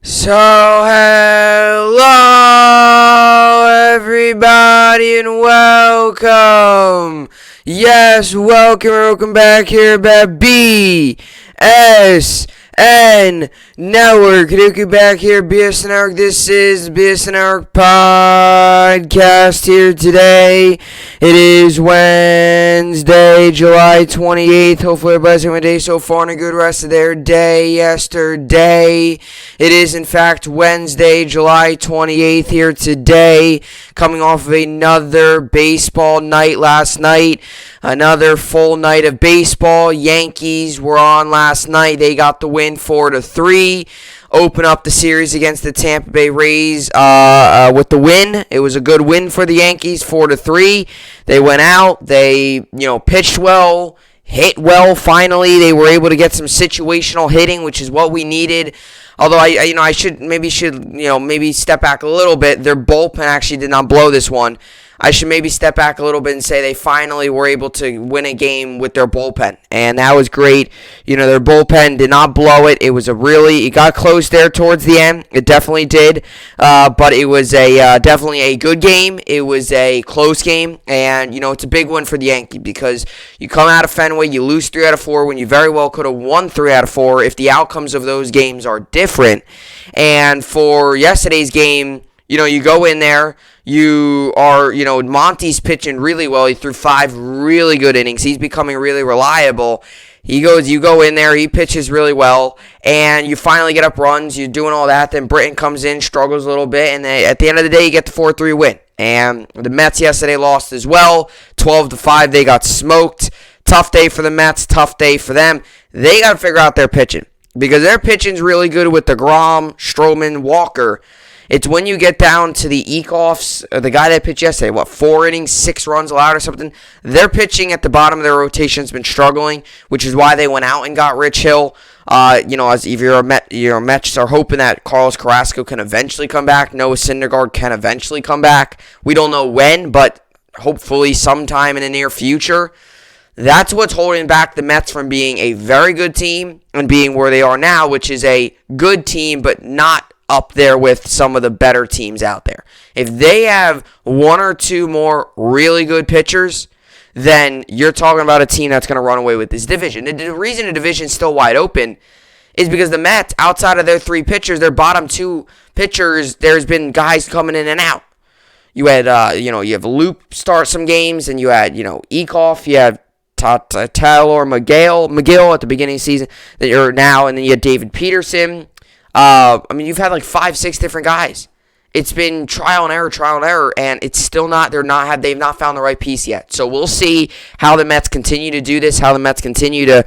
So, hello everybody and welcome. Yes, welcome back here at BSN Network. Welcome back here, BSN Network. This is BSN Network podcast here today. It is Wednesday, July 28th. Hopefully everybody's having a day so far and a good rest of their day yesterday. It is, in fact, Wednesday, July 28th here today, coming off of another baseball night last night. Another full night of baseball. Yankees were on last night. They got the win 4-3. Open up the series against the Tampa Bay Rays with the win. It was a good win for the Yankees, 4-3. They went out. They, pitched well, hit well. Finally, they were able to get some situational hitting, which is what we needed. Although I should maybe step back a little bit. Their bullpen actually did not blow this one. I should maybe step back a little bit and say they finally were able to win a game with their bullpen, and that was great. Their bullpen did not blow it. It got close there towards the end. It definitely did, but it was definitely a good game. It was a close game, and it's a big one for the Yankees because you come out of Fenway, you lose 3 out of 4 when you very well could have won 3 out of 4 if the outcomes of those games are different. And for yesterday's game, you go in there. Monty's pitching really well. He threw 5 really good innings. He's becoming really reliable. You go in there, he pitches really well, and you finally get up runs. You're doing all that. Then Britton comes in, struggles a little bit, and at the end of the day, you get the 4-3 win. And the Mets yesterday lost as well, 12-5. They got smoked. Tough day for the Mets. Tough day for them. They got to figure out their pitching because their pitching's really good with DeGrom, Stroman, Walker. It's when you get down to the Eakoffs, the guy that pitched yesterday, 4 innings, 6 runs allowed or something. Their pitching at the bottom of their rotation has been struggling, which is why they went out and got Rich Hill. As if you're a Mets are hoping that Carlos Carrasco can eventually come back. Noah Syndergaard can eventually come back. We don't know when, but hopefully sometime in the near future. That's what's holding back the Mets from being a very good team and being where they are now, which is a good team, but not up there with some of the better teams out there. If they have 1 or 2 more really good pitchers, then you're talking about a team that's going to run away with this division. The reason the division is still wide open is because the Mets, outside of their 3 pitchers, their bottom 2 pitchers, there's been guys coming in and out. You had, you have Loop start some games, and you had, Eakoff, you have Taylor McGill at the beginning of the season, or now, and then you had David Peterson. You've had 5-6 different guys. It's been trial and error, and it's still they've not found the right piece yet. So we'll see how the Mets continue to do this, how the Mets continue to,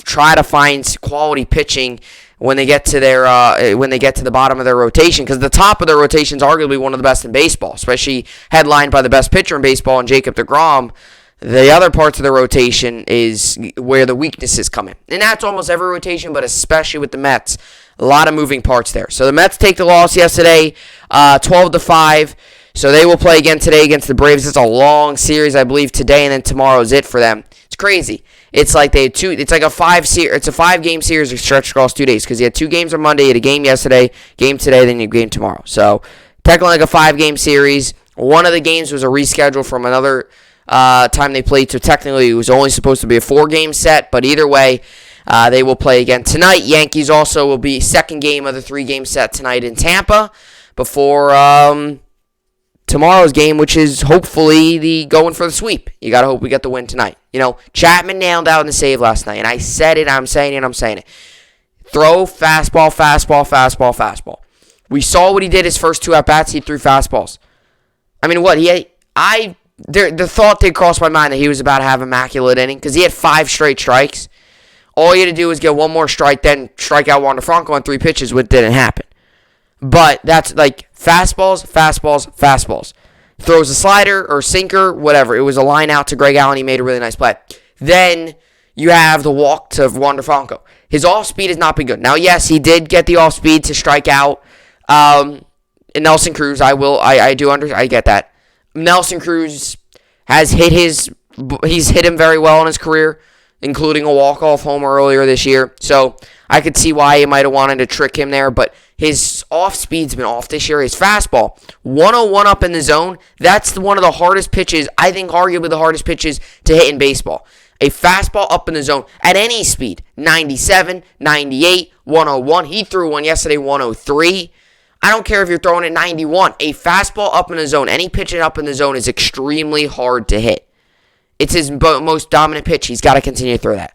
try to find quality pitching when they get to the bottom of their rotation, because the top of their rotation is arguably one of the best in baseball, especially headlined by the best pitcher in baseball and Jacob deGrom. The other parts of the rotation is where the weaknesses come in. And that's almost every rotation, but especially with the Mets. A lot of moving parts there. So the Mets take the loss yesterday, 12-5. So they will play again today against the Braves. It's a long series, I believe, today, and then tomorrow is it for them. It's crazy. It's like a 5-game series stretched across 2 days, because you had 2 games on Monday, you had a game yesterday, game today, then you had a game tomorrow. So technically like a 5-game series. One of the games was a reschedule from another time they played, so technically it was only supposed to be a 4-game set, but either way, they will play again tonight. Yankees also will be second game of the 3-game set tonight in Tampa before tomorrow's game, which is hopefully the going for the sweep. You gotta hope we get the win tonight. Chapman nailed out in the save last night, and I said it, I'm saying it. Throw fastball. We saw what he did his first 2 at-bats. He threw fastballs. The thought did cross my mind that he was about to have an immaculate inning because he had 5 straight strikes. All you had to do was get 1 more strike, then strike out Wander Franco on 3 pitches, which didn't happen. But that's fastballs. Throws a slider or sinker, whatever. It was a line out to Greg Allen. He made a really nice play. Then you have the walk to Wander Franco. His off-speed has not been good. Now, yes, he did get the off-speed to strike out Nelson Cruz. I get that. Nelson Cruz he's hit him very well in his career. including a walk-off homer earlier this year. So I could see why he might have wanted to trick him there, but his off-speed's been off this year. His fastball, 101 up in the zone, that's one of the hardest pitches, I think arguably the hardest pitches to hit in baseball. A fastball up in the zone at any speed, 97, 98, 101. He threw one yesterday, 103. I don't care if you're throwing it 91. A fastball up in the zone, any pitch up in the zone is extremely hard to hit. It's his most dominant pitch. He's got to continue to throw that.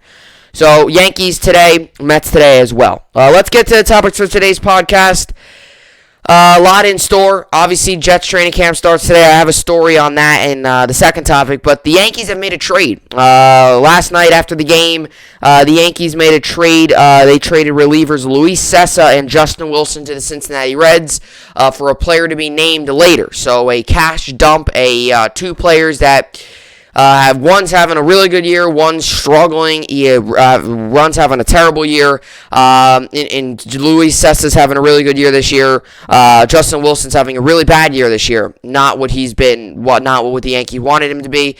So, Yankees today, Mets today as well. Let's get to the topics for today's podcast. A lot in store. Obviously, Jets training camp starts today. I have a story on that in the second topic. But the Yankees have made a trade. Last night after the game, the Yankees made a trade. They traded relievers Luis Cessa and Justin Wilson to the Cincinnati Reds for a player to be named later. So a cash dump, two players that... one's having a really good year, one's struggling. One's having a terrible year. And Luis Cessa's having a really good year this year. Justin Wilson's having a really bad year this year. Not what the Yankees wanted him to be.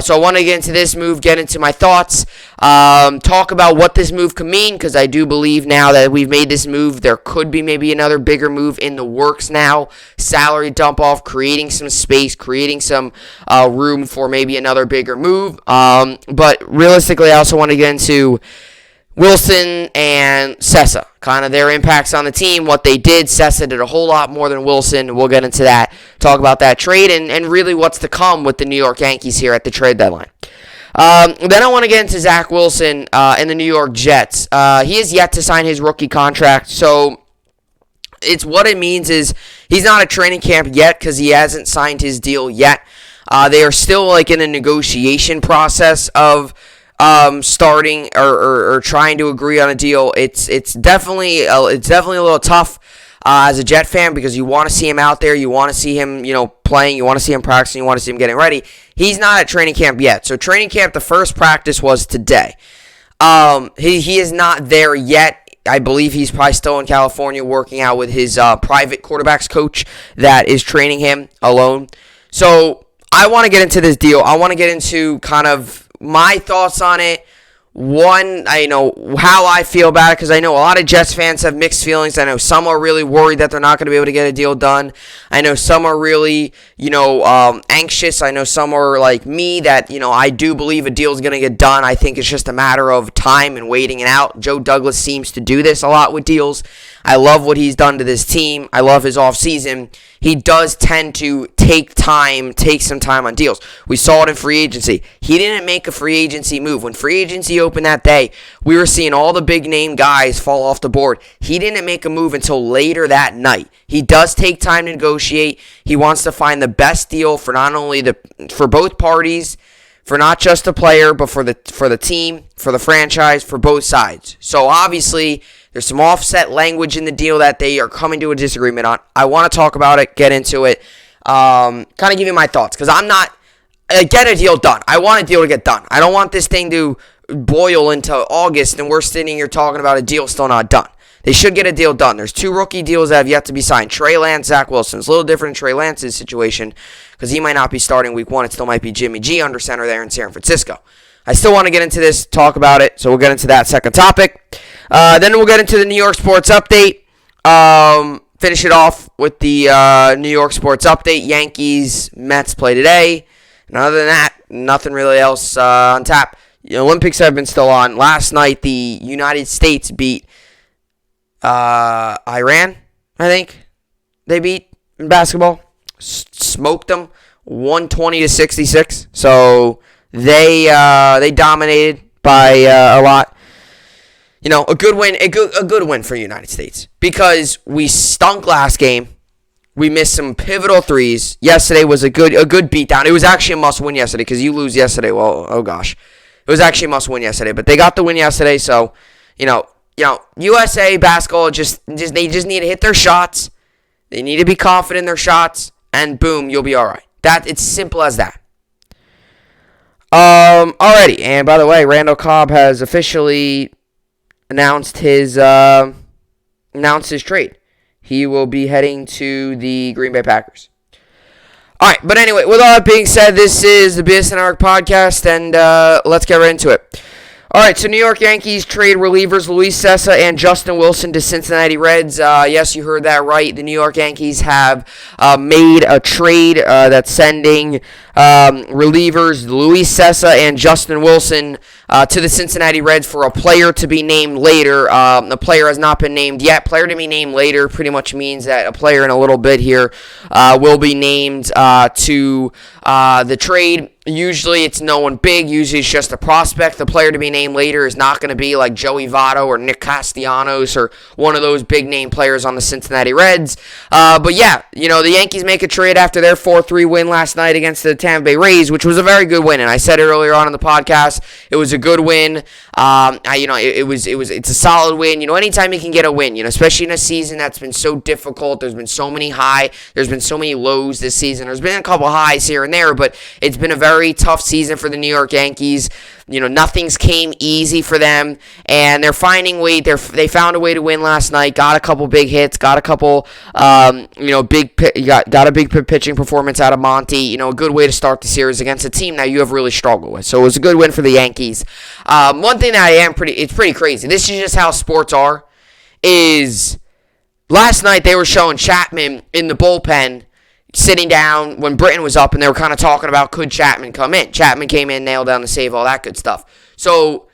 So I want to get into this move, get into my thoughts, talk about what this move could mean, because I do believe now that we've made this move, there could be maybe another bigger move in the works now. Salary dump off, creating some space, creating some room for maybe another bigger move. But realistically, I also want to get into Wilson and Cessa, kind of their impacts on the team, what they did. Cessa did a whole lot more than Wilson. We'll get into that, talk about that trade, and really what's to come with the New York Yankees here at the trade deadline. Then I want to get into Zach Wilson and the New York Jets. He is yet to sign his rookie contract, so it's what it means is he's not at training camp yet because he hasn't signed his deal yet. They are still like in a negotiation process of starting or trying to agree on a deal. It's definitely a little tough as a Jet fan because you want to see him out there, you want to see him playing, you want to see him practicing, you want to see him getting ready. He's not at training camp yet. So training camp, the first practice was today. He is not there yet. I believe he's probably still in California working out with his private quarterbacks coach that is training him alone. So I want to get into this deal. I want to get into kind of my thoughts on it. One, I know how I feel about it because I know a lot of Jets fans have mixed feelings. I know some are really worried that they're not going to be able to get a deal done. I know some are really, anxious. I know some are like me that, I do believe a deal is going to get done. I think it's just a matter of time and waiting it out. Joe Douglas seems to do this a lot with deals. I love what he's done to this team. I love his offseason. He does tend to take some time on deals. We saw it in free agency. He didn't make a free agency move. When free agency opened that day, we were seeing all the big name guys fall off the board. He didn't make a move until later that night. He does take time to negotiate. He wants to find the best deal for not only for both parties, for not just the player, but for the team, for the franchise, for both sides. So obviously, there's some offset language in the deal that they are coming to a disagreement on. I want to talk about it, get into it, kind of give you my thoughts, because I'm not get a deal done. I want a deal to get done. I don't want this thing to boil into August and we're sitting here talking about a deal still not done. They should get a deal done. There's two rookie deals that have yet to be signed. Trey Lance, Zach Wilson. It's a little different in Trey Lance's situation because he might not be starting week one. It still might be Jimmy G under center there in San Francisco. I still want to get into this, talk about it, so we'll get into that second topic. Then we'll get into the New York sports update. Finish it off with the New York sports update. Yankees, Mets play today. And other than that, nothing really else on tap. The Olympics have been still on. Last night, the United States beat Iran, I think. They beat in basketball. Smoked them 120-66. So they dominated by a lot. A good win, a good win for the United States because we stunk last game. We missed some pivotal threes. Yesterday was a good beatdown. It was actually a must-win yesterday because you lose yesterday. Well, oh gosh, it was actually a must-win yesterday. But they got the win yesterday, so USA basketball they just need to hit their shots. They need to be confident in their shots, and boom, you'll be all right. It's simple as that. Alrighty, and by the way, Randall Cobb has officially announced his trade. He will be heading to the Green Bay Packers. All right, but anyway, with all that being said, this is the BSN Podcast, and let's get right into it. All right, so New York Yankees trade relievers Luis Cessa and Justin Wilson to Cincinnati Reds. Yes, you heard that right. The New York Yankees have made a trade that's sending relievers Luis Cessa and Justin Wilson to the Cincinnati Reds for a player to be named later. The player has not been named yet. Player to be named later pretty much means that a player in a little bit here will be named to the trade. Usually it's no one big. Usually it's just a prospect. The player to be named later is not going to be like Joey Votto or Nick Castellanos or one of those big name players on the Cincinnati Reds. But yeah, the Yankees make a trade after their 4-3 win last night against the Tampa Bay Rays, which was a very good win. And I said it earlier on in the podcast, it was a good win. It's a solid win. Anytime you can get a win, especially in a season that's been so difficult. There's been so many highs. There's been so many lows this season. There's been a couple highs here and there, but it's been a very tough season for the New York Yankees. Nothing's came easy for them, and they're finding way. They found a way to win last night. Got a couple big hits. Got a couple, got a big pitching performance out of Monty. A good way to start the series against a team that you have really struggled with. So it was a good win for the Yankees. One thing that it's pretty crazy. This is just how sports are. Is last night they were showing Chapman in the bullpen, sitting down when Britton was up, and they were kind of talking about could Chapman come in. Chapman came in, nailed down the save, all that good stuff. So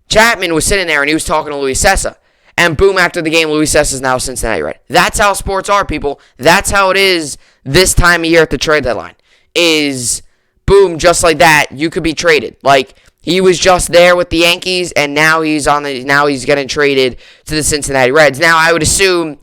Chapman was sitting there, and he was talking to Luis Cessa. And boom, after the game, Luis Cessa is now Cincinnati Red. That's how sports are, people. That's how it is this time of year at the trade deadline. Is boom, just like that, you could be traded. Like, he was just there with the Yankees, and now he's getting traded to the Cincinnati Reds. Now, I'd assume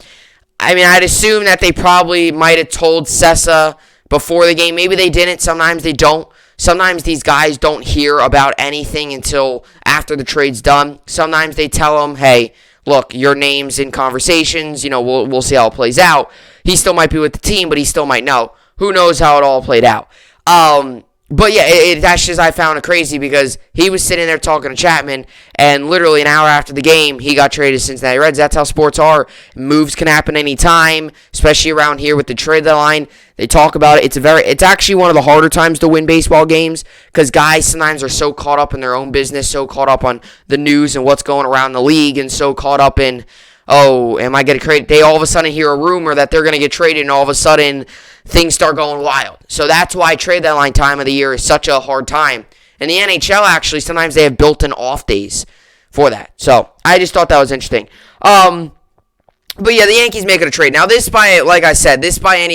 that they probably might have told Cessa before the game. Maybe they didn't. Sometimes they don't. Sometimes these guys don't hear about anything until after the trade's done. Sometimes they tell them, hey, look, your name's in conversations. We'll see how it plays out. He still might be with the team, but he still might know. Who knows how it all played out. But yeah, that's just, I found it crazy because he was sitting there talking to Chapman, and literally an hour after the game, he got traded to Cincinnati Reds. That's how sports are. Moves can happen anytime, especially around here with the trade deadline. They talk about it. It's actually one of the harder times to win baseball games because guys sometimes are so caught up in their own business, so caught up on the news and what's going around the league, and so caught up in, oh, am I going to trade? They all of a sudden hear a rumor that they're going to get traded, and all of a sudden things start going wild. So that's why trade deadline time of the year is such a hard time. And the NHL, actually, sometimes they have built-in off days for that. So I just thought that was interesting. But yeah, the Yankees making a trade. Now, like I said, this by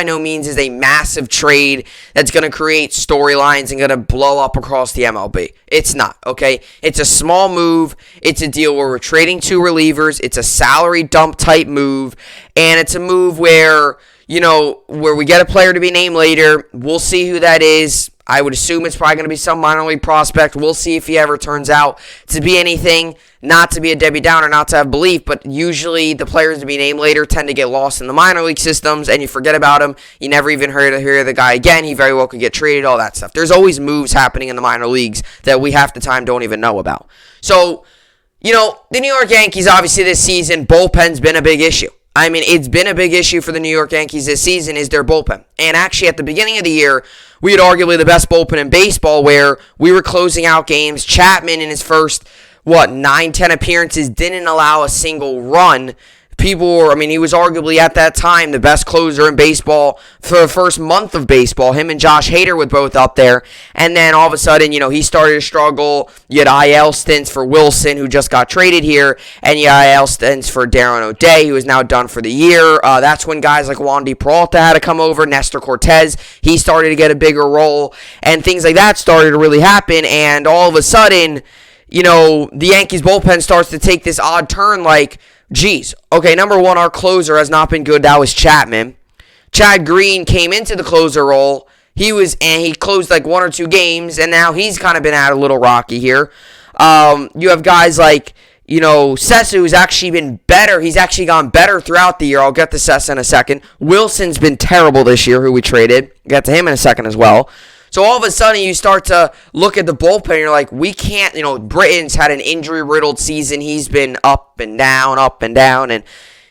no means is a massive trade that's going to create storylines and going to blow up across the MLB. It's not, okay? It's a small move. It's a deal where we're trading two relievers. It's a salary dump type move. And it's a move where we get a player to be named later. We'll see who that is. I would assume it's probably going to be some minor league prospect. We'll see if he ever turns out to be anything, not to be a Debbie Downer, not to have belief, but usually the players to be named later tend to get lost in the minor league systems, and you forget about him. You never even hear the guy again. He very well could get traded, all that stuff. There's always moves happening in the minor leagues that we half the time don't even know about. So, the New York Yankees, obviously this season, bullpen's been a big issue. It's been a big issue for the New York Yankees this season is their bullpen. And actually, at the beginning of the year, we had arguably the best bullpen in baseball where we were closing out games. Chapman, in his first, 9-10 appearances, didn't allow a single run. He was arguably at that time the best closer in baseball for the first month of baseball. Him and Josh Hader were both up there. And then all of a sudden, he started to struggle. You had IL stints for Wilson, who just got traded here. And you had IL stints for Darren O'Day, who is now done for the year. That's when guys like Wandy Peralta had to come over. Nestor Cortez, he started to get a bigger role. And things like that started to really happen. And all of a sudden, the Yankees bullpen starts to take this odd turn like, geez, okay, number one, our closer has not been good. That was Chapman. Chad Green came into the closer role. He closed like one or two games, and now he's kind of been out a little rocky here. You have guys like, Cessa, who's actually been better. He's actually gone better throughout the year. I'll get to Cessa in a second. Wilson's been terrible this year, who we traded. Get to him in a second as well. So all of a sudden, you start to look at the bullpen, and you're like, we can't, Britton's had an injury-riddled season. He's been up and down, and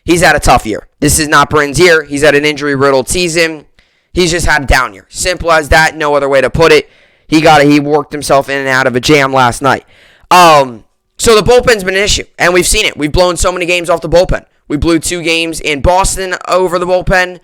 he's had a tough year. This is not Britton's year. He's had an injury-riddled season. He's just had a down year. Simple as that, no other way to put it. He worked himself in and out of a jam last night. So the bullpen's been an issue, and we've seen it. We've blown so many games off the bullpen. We blew 2 games in Boston over the bullpen.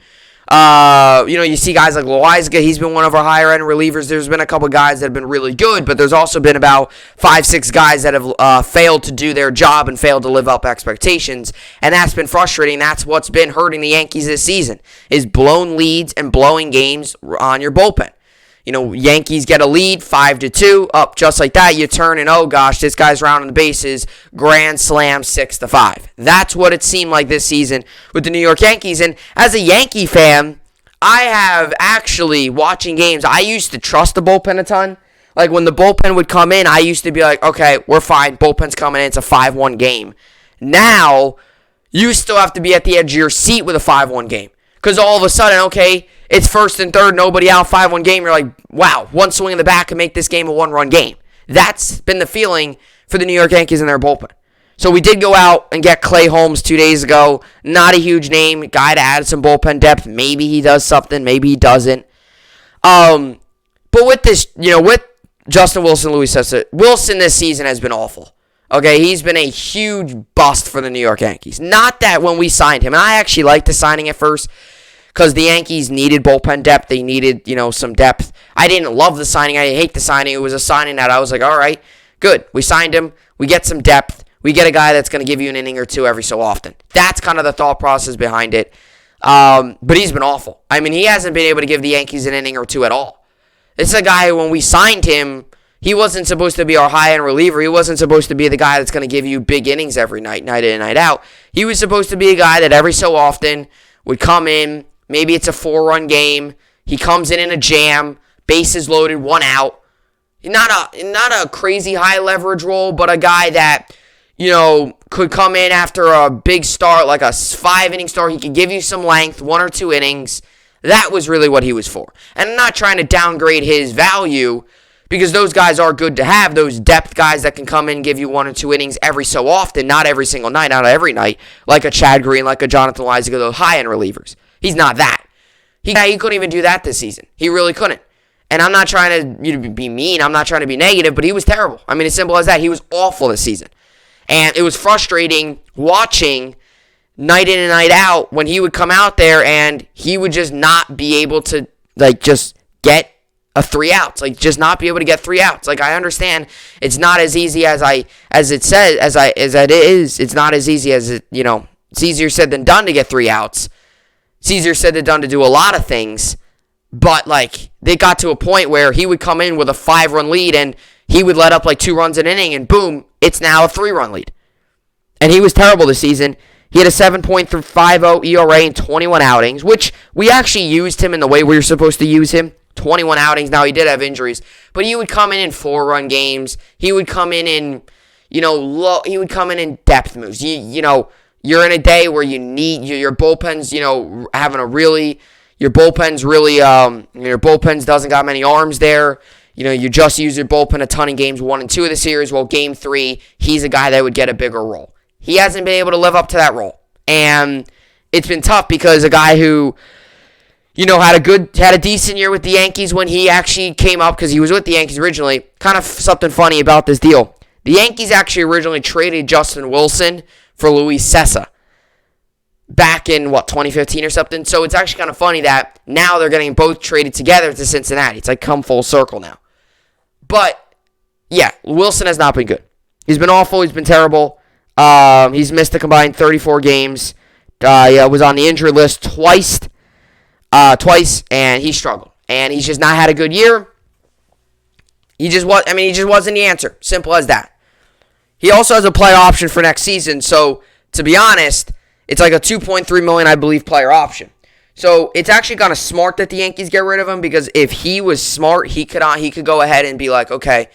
You see guys like Loizaga. He's been one of our higher-end relievers. There's been a couple guys that have been really good, but there's also been about 5-6 guys that have failed to do their job and failed to live up expectations, and that's been frustrating. That's what's been hurting the Yankees this season, is blown leads and blowing games on your bullpen. Yankees get a lead, 5-2, up just like that. You turn and, oh gosh, this guy's rounding the bases, grand slam, 6-5. That's what it seemed like this season with the New York Yankees. And as a Yankee fan, I have actually, watching games, I used to trust the bullpen a ton. Like when the bullpen would come in, I used to be like, okay, we're fine, bullpen's coming in, it's a 5-1 game. Now, you still have to be at the edge of your seat with a 5-1 game. Because all of a sudden, okay, it's first and third, nobody out, 5-1 game. You're like, wow, one swing in the back can make this game a 1-run game. That's been the feeling for the New York Yankees in their bullpen. So we did go out and get Clay Holmes 2 days ago. Not a huge name, guy to add some bullpen depth. Maybe he does something, maybe he doesn't. But with this, with Justin Wilson, Luis Cessa, Wilson this season has been awful. Okay, he's been a huge bust for the New York Yankees. Not that when we signed him, and I actually liked the signing at first, because the Yankees needed bullpen depth. They needed, some depth. I didn't love the signing. I hate the signing. It was a signing that I was like, all right, good. We signed him. We get some depth. We get a guy that's going to give you an inning or two every so often. That's kind of the thought process behind it. But he's been awful. I mean, he hasn't been able to give the Yankees an inning or two at all. It's a guy who, when we signed him, he wasn't supposed to be our high-end reliever. He wasn't supposed to be the guy that's going to give you big innings every night, night in and night out. He was supposed to be a guy that every so often would come in. Maybe it's a 4-run game. He comes in a jam, bases loaded, 1 out. Not a crazy high leverage role, but a guy that, could come in after a big start, like a 5-inning start. He could give you some length, 1 or 2 innings. That was really what he was for. And I'm not trying to downgrade his value, because those guys are good to have, those depth guys that can come in and give you 1 or 2 innings every so often, not every single night, not every night, like a Chad Green, like a Jonathan Loizaga, those high-end relievers. He's not that. He couldn't even do that this season. He really couldn't. And I'm not trying to be mean. I'm not trying to be negative, but he was terrible. I mean, as simple as that. He was awful this season. And it was frustrating watching night in and night out when he would come out there and he would just not be able to, just get a 3 outs. Just not be able to get 3 outs. I understand it's not as easy as it is. It's not as easy as it, it's easier said than done to get 3 outs. It's easier said than done to do a lot of things, but, they got to a point where he would come in with a 5-run lead, and he would let up, 2 runs an inning, and boom, it's now a 3-run lead. And he was terrible this season. He had a 7.50 ERA in 21 outings, which we actually used him in the way we were supposed to use him. 21 outings. Now, he did have injuries, but he would come in 4-run games. He would come in he would come in depth moves. You're in a day where you need your bullpen's, having a really, your bullpen's doesn't got many arms there. You just use your bullpen a ton in games 1 and 2 of the series. Well, game 3, he's a guy that would get a bigger role. He hasn't been able to live up to that role. And it's been tough because a guy who, had a decent year with the Yankees when he actually came up, because he was with the Yankees originally. Kind of something funny about this deal. The Yankees actually originally traded Justin Wilson for Luis Cessa back in, 2015 or something. So it's actually kind of funny that now they're getting both traded together to Cincinnati. It's come full circle now. But, yeah, Wilson has not been good. He's been awful. He's been terrible. He's missed a combined 34 games. Was on the injury list twice, and he struggled. And he's just not had a good year. He just wasn't the answer. Simple as that. He also has a player option for next season, so to be honest, it's a $2.3 million, I believe, player option. So it's actually kind of smart that the Yankees get rid of him, because if he was smart, he could go ahead and be like, okay,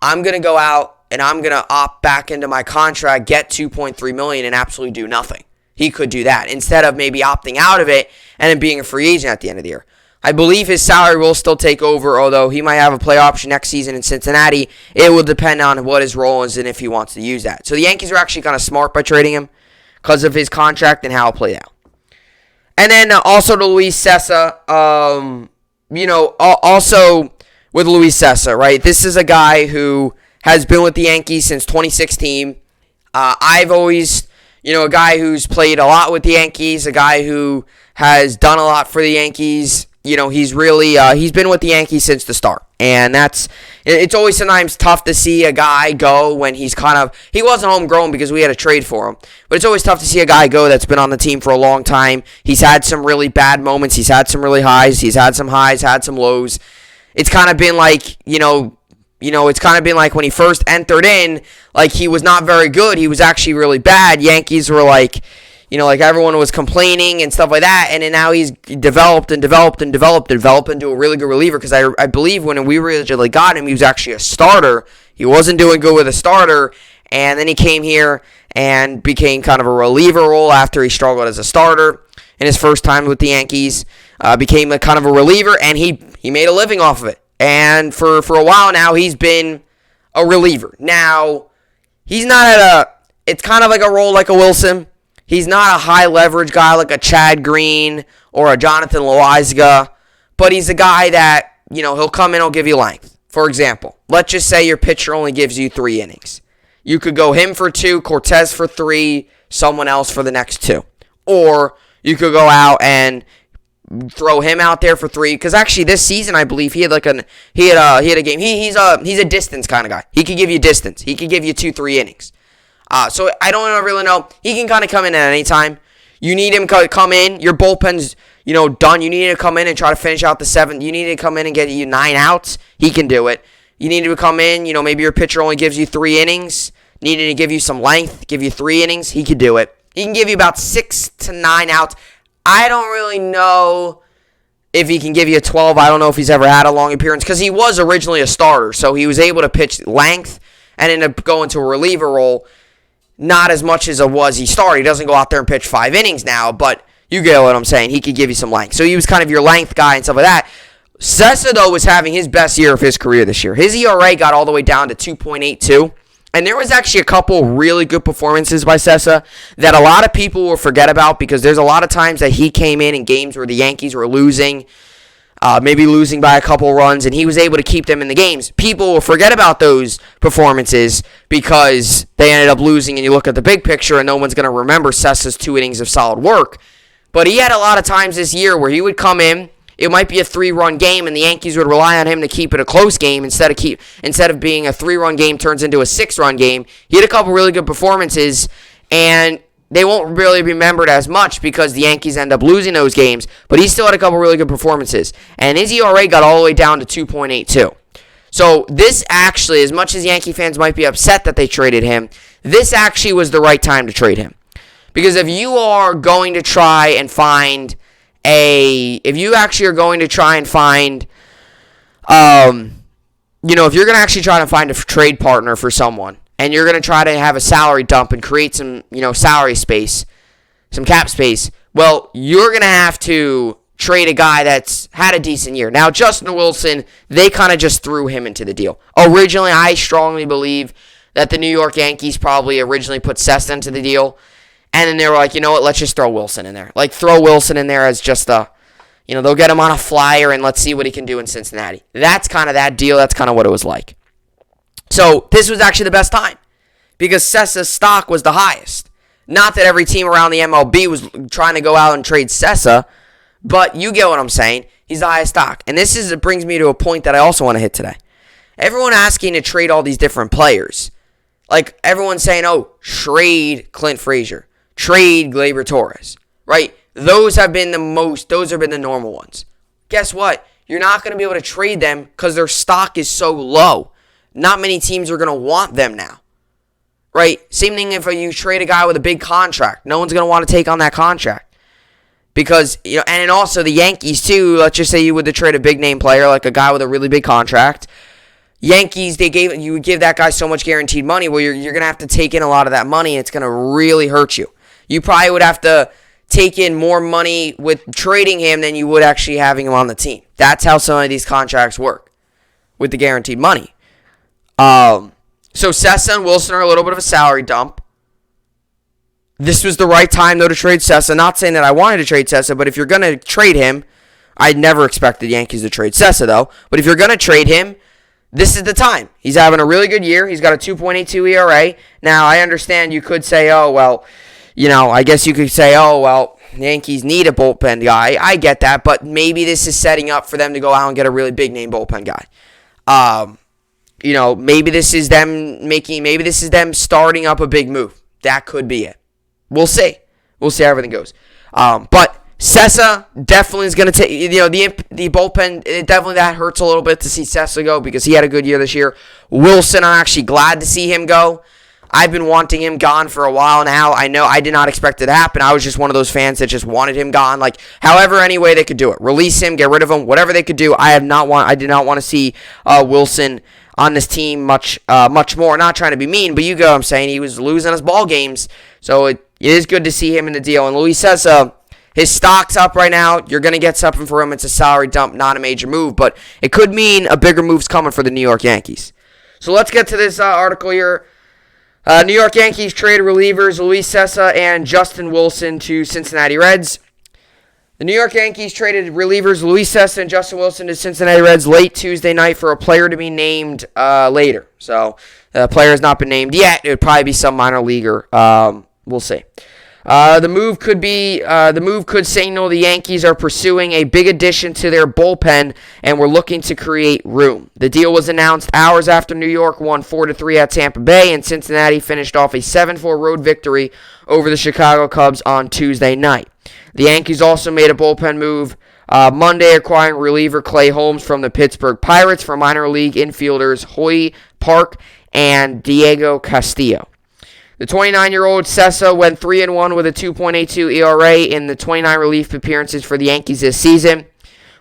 I'm gonna go out and I'm gonna opt back into my contract, get $2.3 million, and absolutely do nothing. He could do that instead of maybe opting out of it and then being a free agent at the end of the year. I believe his salary will still take over, although he might have a play option next season in Cincinnati. It will depend on what his role is and if he wants to use that. So the Yankees are actually kind of smart by trading him because of his contract and how it played out. And then also to Luis Cessa, also with Luis Cessa, right? This is a guy who has been with the Yankees since 2016. I've always, a guy who's played a lot with the Yankees, a guy who has done a lot for the Yankees. He's really, he's been with the Yankees since the start. And it's always sometimes tough to see a guy go when he wasn't homegrown because we had to trade for him. But it's always tough to see a guy go that's been on the team for a long time. He's had some really bad moments. He's had some really highs. He's had some highs, had some lows. It's kind of been like, it's kind of been like when he first entered in, like he was not very good. He was actually really bad. Yankees were like, like everyone was complaining and stuff like that. And then now he's developed into a really good reliever because I believe when we originally got him, he was actually a starter. He wasn't doing good with a starter. And then he came here and became kind of a reliever role after he struggled as a starter in his first time with the Yankees. Became a kind of a reliever, and he made a living off of it. And for a while now, he's been a reliever. Now, he's not it's kind of like a role like a Wilson. He's not a high-leverage guy like a Chad Green or a Jonathan Loaiza, but he's a guy that, he'll come in, he'll give you length. For example, let's just say your pitcher only gives you 3 innings. You could go him for 2, Cortez for 3, someone else for the next 2. Or you could go out and throw him out there for 3, because actually this season I believe he had a game. He's a distance kind of guy. He could give you distance. He could give you 2-3 innings. So I don't really know. He can kind of come in at any time. You need him to come in. Your bullpen's done. You need him to come in and try to finish out the 7th. You need him to come in and get you 9 outs. He can do it. You need him to come in. Maybe your pitcher only gives you 3 innings. Needed to give you some length. Give you 3 innings. He could do it. He can give you about 6 to 9 outs. I don't really know if he can give you a 12. I don't know if he's ever had a long appearance because he was originally a starter, so he was able to pitch length and end up going to a reliever role. Not as much as it was he started. He doesn't go out there and pitch 5 innings now, but you get what I'm saying. He could give you some length. So he was kind of your length guy and stuff like that. Sessa, though, was having his best year of his career this year. His ERA got all the way down to 2.82. And there was actually a couple really good performances by Sessa that a lot of people will forget about because there's a lot of times that he came in games where the Yankees were losing, maybe losing by a couple runs, and he was able to keep them in the games. People will forget about those performances because they ended up losing, and you look at the big picture, and no one's going to remember Sessa's 2 innings of solid work. But he had a lot of times this year where he would come in, it might be a 3-run game, and the Yankees would rely on him to keep it a close game instead of being a 3-run game turns into a 6-run game. He had a couple really good performances, and they won't really be remembered as much because the Yankees end up losing those games, but he still had a couple really good performances. And his ERA got all the way down to 2.82. So this actually, as much as Yankee fans might be upset that they traded him, this actually was the right time to trade him. Because if you are going to try and find if you're going to try and find a trade partner for someone, and you're going to try to have a salary dump and create some, salary space, some cap space, well, you're going to have to trade a guy that's had a decent year. Now, Justin Wilson, they kind of just threw him into the deal. Originally, I strongly believe that the New York Yankees probably originally put Sessa into the deal, and then they were like, you know what, let's just throw Wilson in there. Like, throw Wilson in there as just they'll get him on a flyer and let's see what he can do in Cincinnati. That's kind of that deal. That's kind of what it was like. So this was actually the best time because Sessa's stock was the highest. Not that every team around the MLB was trying to go out and trade Sessa, but you get what I'm saying. He's the highest stock. And it brings me to a point that I also want to hit today. Everyone asking to trade all these different players. Like everyone's saying, trade Clint Frazier, trade Gleyber Torres, right? Those have been the normal ones. Guess what? You're not going to be able to trade them because their stock is so low. Not many teams are going to want them now, right? Same thing if you trade a guy with a big contract. No one's going to want to take on that contract because, and then also the Yankees too, let's just say you would trade a big name player like a guy with a really big contract. Yankees, you would give that guy so much guaranteed money where you're going to have to take in a lot of that money. And it's going to really hurt you. You probably would have to take in more money with trading him than you would actually having him on the team. That's how some of these contracts work with the guaranteed money. So Sessa and Wilson are a little bit of a salary dump. This was the right time, though, to trade Sessa. Not saying that I wanted to trade Sessa, but if you're going to trade him, I'd never expect the Yankees to trade Sessa, though. But if you're going to trade him, this is the time. He's having a really good year. He's got a 2.82 ERA. Now, I understand you could say, I guess you could say, the Yankees need a bullpen guy. I get that, but maybe this is setting up for them to go out and get a really big name bullpen guy. Maybe this is them starting up a big move. That could be it. We'll see. We'll see how everything goes. But Sessa definitely is going to take, the bullpen, definitely that hurts a little bit to see Sessa go because he had a good year this year. Wilson, I'm actually glad to see him go. I've been wanting him gone for a while now. I know I did not expect it to happen. I was just one of those fans that just wanted him gone. Like, however, any way they could do it. Release him, get rid of him, whatever they could do. I did not want to see Wilson on this team much more. Not trying to be mean, but you get what I'm saying. He was losing his ball games. So it is good to see him in the deal. And Luis Sessa, his stock's up right now. You're going to get something for him. It's a salary dump, not a major move. But it could mean a bigger move's coming for the New York Yankees. So let's get to this article here. New York Yankees traded relievers Luis Sessa and Justin Wilson to Cincinnati Reds. The New York Yankees traded relievers Luis Sessa and Justin Wilson to Cincinnati Reds late Tuesday night for a player to be named later. So the player has not been named yet. It would probably be some minor leaguer. We'll see. The move could signal the Yankees are pursuing a big addition to their bullpen and were looking to create room. The deal was announced hours after New York won 4-3 at Tampa Bay, and Cincinnati finished off a 7-4 road victory over the Chicago Cubs on Tuesday night. The Yankees also made a bullpen move Monday, acquiring reliever Clay Holmes from the Pittsburgh Pirates for minor league infielders Hoy Park and Diego Castillo. The 29-year-old Sessa went 3-1 with a 2.82 ERA in the 29 relief appearances for the Yankees this season.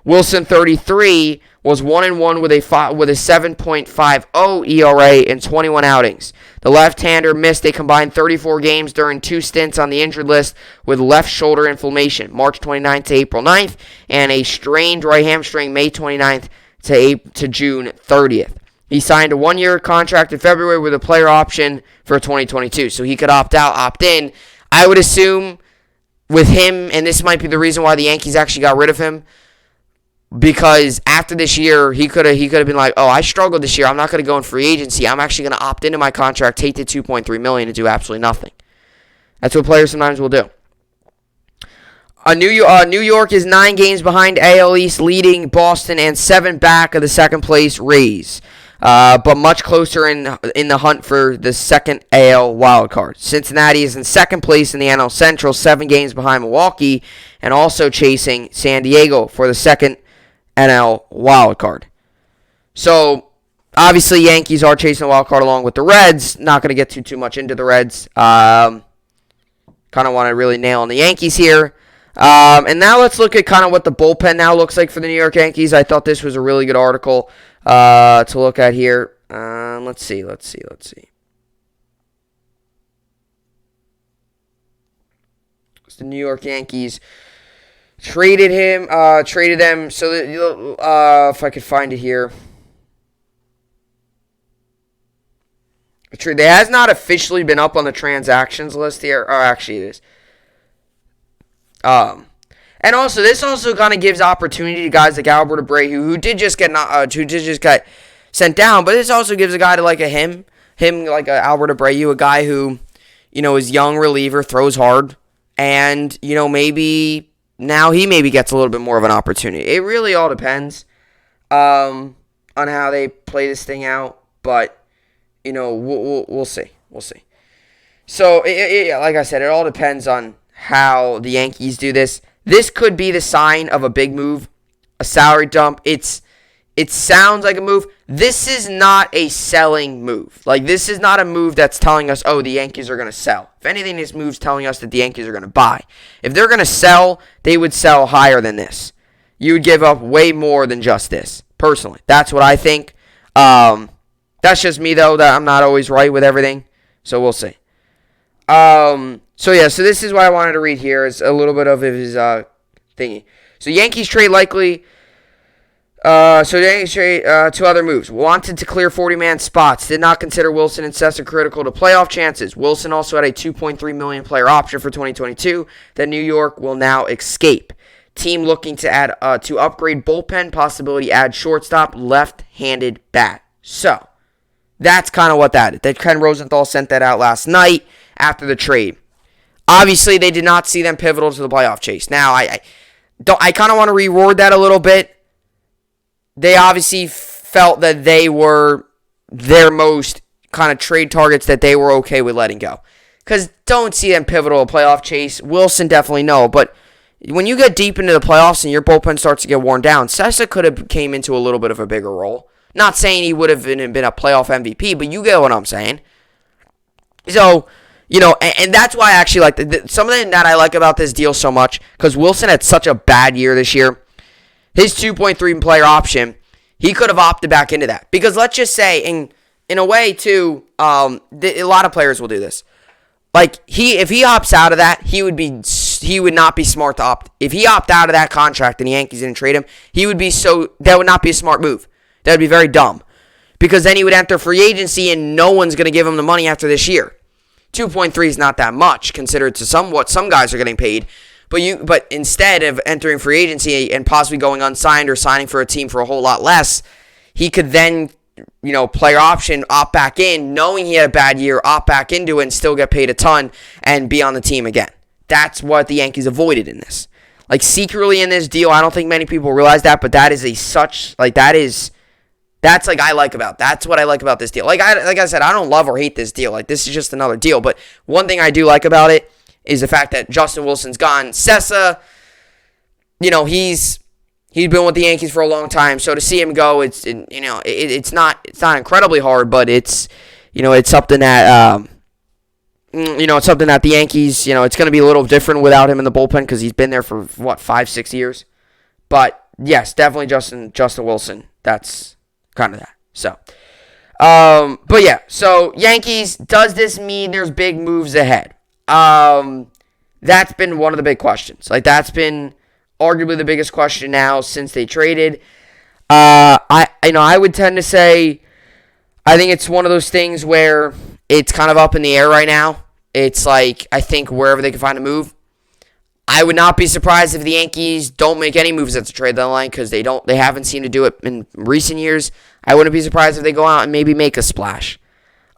Wilson, 33, was 1-1 with a 7.50 ERA in 21 outings. The left-hander missed a combined 34 games during 2 stints on the injured list with left shoulder inflammation, March 29th to April 9th, and a strained right hamstring May 29th to June 30th. He signed a 1-year contract in February with a player option for 2022. So he could opt out, opt in. I would assume with him, and this might be the reason why the Yankees actually got rid of him, because after this year, he could have been like, I struggled this year. I'm not going to go in free agency. I'm actually going to opt into my contract, take the $2.3 million, and do absolutely nothing. That's what players sometimes will do. New York is 9 games behind AL East, leading Boston and 7 back of the second-place Rays. But much closer in the hunt for the second AL wildcard. Cincinnati is in second place in the NL Central, 7 games behind Milwaukee, and also chasing San Diego for the second NL wildcard. So, obviously, Yankees are chasing the wildcard along with the Reds. Not going to get too much into the Reds. Kind of want to really nail on the Yankees here. And now let's look at kind of what the bullpen now looks like for the New York Yankees. I thought this was a really good article to look at here. Let's see. The New York Yankees traded them. So that, if I could find it here. It has not officially been up on the transactions list here. Or actually, it is. And also, this also kind of gives opportunity to guys like Albert Abreu, who did just get sent down. But this also gives a guy like him like Albert Abreu, a guy who, is young reliever, throws hard, and maybe now he maybe gets a little bit more of an opportunity. It really all depends on how they play this thing out. But we'll see. So like I said, it all depends on how the Yankees do this. This could be the sign of a big move, a salary dump. It sounds like a move. This is not a selling move. Like, this is not a move that's telling us, the Yankees are going to sell. If anything, this move's telling us that the Yankees are going to buy. If they're going to sell, they would sell higher than this. You would give up way more than just this, personally. That's what I think. That's just me, though, that I'm not always right with everything. So we'll see. So this is what I wanted to read here. Is a little bit of his thingy. So Yankees trade likely. Yankees trade 2 other moves. Wanted to clear 40-man spots. Did not consider Wilson and Sessa critical to playoff chances. Wilson also had a $2.3 million player option for 2022 that New York will now escape. Team looking to add to upgrade bullpen, possibility add shortstop, left-handed bat. So, that's kind of what that is. That Ken Rosenthal sent that out last night after the trade. Obviously, they did not see them pivotal to the playoff chase. Now, I kind of want to reword that a little bit. They obviously felt that they were their most kind of trade targets that they were okay with letting go. Because don't see them pivotal to playoff chase. Wilson definitely no, but when you get deep into the playoffs and your bullpen starts to get worn down, Sessa could have came into a little bit of a bigger role. Not saying he would have been a playoff MVP, but you get what I'm saying. So, and that's why I actually like something that I like about this deal so much, because Wilson had such a bad year this year. His 2.3 player option, he could have opted back into that. Because let's just say, in a way, too, a lot of players will do this. Like, if he opts out of that, he would not be smart to opt. If he opted out of that contract and the Yankees didn't trade him, that would not be a smart move. That would be very dumb. Because then he would enter free agency and no one's going to give him the money after this year. 2.3 is not that much considered to what some guys are getting paid. But instead of entering free agency and possibly going unsigned or signing for a team for a whole lot less, he could then, player option, opt back in, knowing he had a bad year, opt back into it and still get paid a ton and be on the team again. That's what the Yankees avoided in this. Like, secretly in this deal, I don't think many people realize that, but that is that's like I like about. That's what I like about this deal. Like I said, I don't love or hate this deal. Like, this is just another deal. But one thing I do like about it is the fact that Justin Wilson's gone. Sessa, he's been with the Yankees for a long time. So to see him go, it's not incredibly hard, but it's something that it's something that the Yankees, it's going to be a little different without him in the bullpen because he's been there for 5-6 years. But yes, definitely Justin Wilson. That's kind of that. So, but yeah. So Yankees, does this mean there's big moves ahead? That's been one of the big questions. Like, that's been arguably the biggest question now since they traded. I would tend to say I think it's one of those things where it's kind of up in the air right now. It's like, I think wherever they can find a move. I would not be surprised if the Yankees don't make any moves at the trade deadline because they haven't seemed to do it in recent years. I wouldn't be surprised if they go out and maybe make a splash.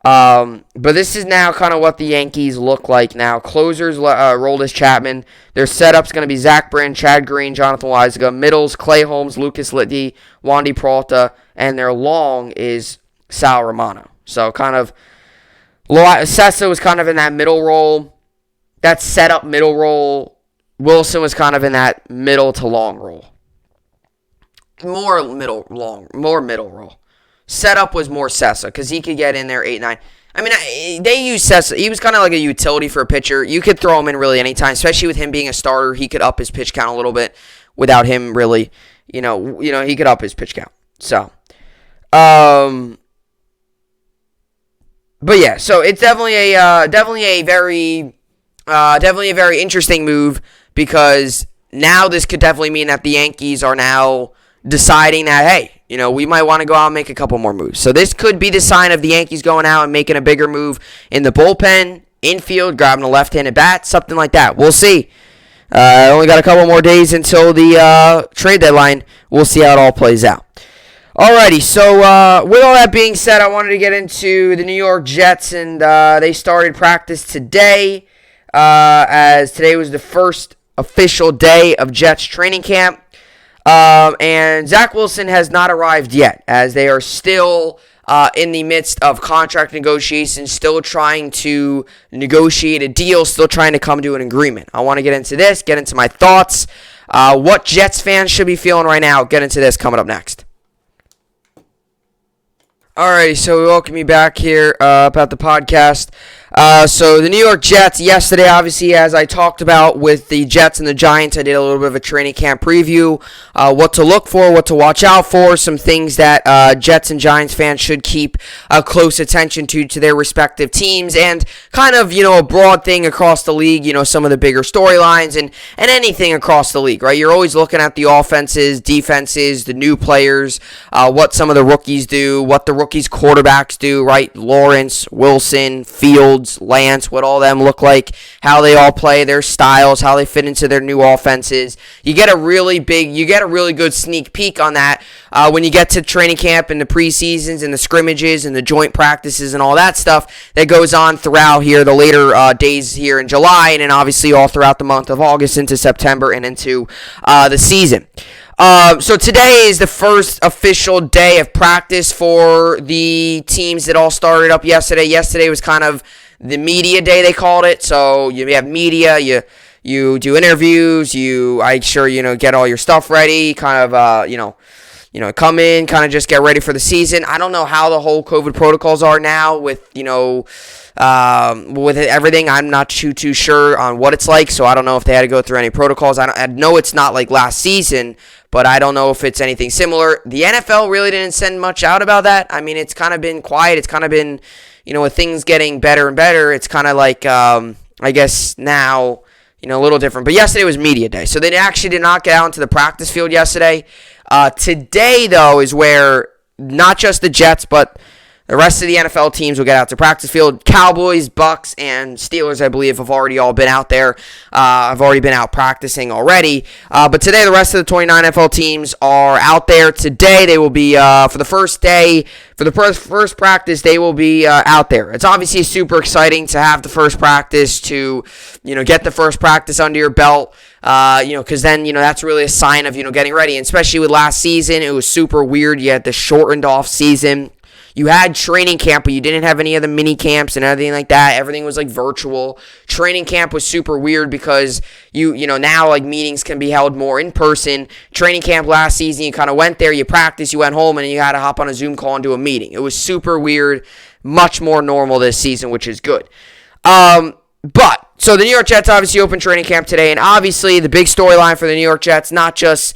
But this is now kind of what the Yankees look like now. Closers, Roldis Chapman. Their setup's going to be Zach Brin, Chad Green, Jonathan Weisiga. Middles, Clay Holmes, Lucas Litty, Wandy Peralta. And their long is Sal Romano. So kind of, Sessa was kind of in that middle role. That setup middle role. Wilson was kind of in that middle to long role. More middle role. Setup was more Sessa because he could get in there 8-9. I mean, they used Sessa. He was kind of like a utility for a pitcher. You could throw him in really anytime, especially with him being a starter. He could up his pitch count a little bit without him really, he could up his pitch count. So, but yeah, so it's definitely a very interesting move because now this could definitely mean that the Yankees are now deciding that, hey, we might want to go out and make a couple more moves. So this could be the sign of the Yankees going out and making a bigger move in the bullpen, infield, grabbing a left-handed bat, something like that. We'll see. Only got a couple more days until the trade deadline. We'll see how it all plays out. Alrighty, so with all that being said, I wanted to get into the New York Jets, and they started practice today, as today was the first official day of Jets training camp. And Zach Wilson has not arrived yet, as they are still in the midst of contract negotiations, still trying to negotiate a deal, still trying to come to an agreement. I want to get into my thoughts, what Jets fans should be feeling right now. Get into this coming up next. Alright, so we welcome you back here about the podcast. So the New York Jets, yesterday, obviously, as I talked about with the Jets and the Giants, I did a little bit of a training camp preview, what to look for, what to watch out for, some things that Jets and Giants fans should keep close attention to their respective teams, and kind of, a broad thing across the league, some of the bigger storylines and anything across the league, right? You're always looking at the offenses, defenses, the new players, what some of the rookies do, what the rookies quarterbacks do, right? Lawrence, Wilson, Fields, Lance, what all them look like, how they all play, their styles, how they fit into their new offenses. You get a really good sneak peek on that when you get to training camp and the preseasons and the scrimmages and the joint practices and all that stuff that goes on throughout here, the later days here in July, and then obviously all throughout the month of August into September and into the season. So today is the first official day of practice for the teams that all started up yesterday. Yesterday was kind of the media day, they called it. So you have media, you do interviews, get all your stuff ready, kind of, come in, kind of just get ready for the season. I don't know how the whole COVID protocols are now with everything. I'm not too sure on what it's like, so I don't know if they had to go through any protocols. I know it's not like last season, but I don't know if it's anything similar. The NFL really didn't send much out about that. I mean, it's kind of been quiet. It's kind of been, with things getting better and better, it's kind of like, I guess now, a little different. But yesterday was media day, so they actually did not get out into the practice field yesterday. Today, though, is where not just the Jets, but the rest of the NFL teams will get out to practice field. Cowboys, Bucks, and Steelers, I believe, have already all been out there. Have already been out practicing already. But today, the rest of the 29 NFL teams are out there. Today, they will be, for the first day, for the first practice, they will be out there. It's obviously super exciting to have the first practice, to, get the first practice under your belt. Because then, that's really a sign of, getting ready. And especially with last season, it was super weird. You had the shortened off season. You had training camp, but you didn't have any of the mini camps and everything like that. Everything was like virtual. Training camp was super weird because now like meetings can be held more in person. Training camp last season, you kind of went there, you practiced, you went home, and then you had to hop on a Zoom call and do a meeting. It was super weird, much more normal this season, which is good. So the New York Jets obviously opened training camp today, and obviously the big storyline for the New York Jets, not just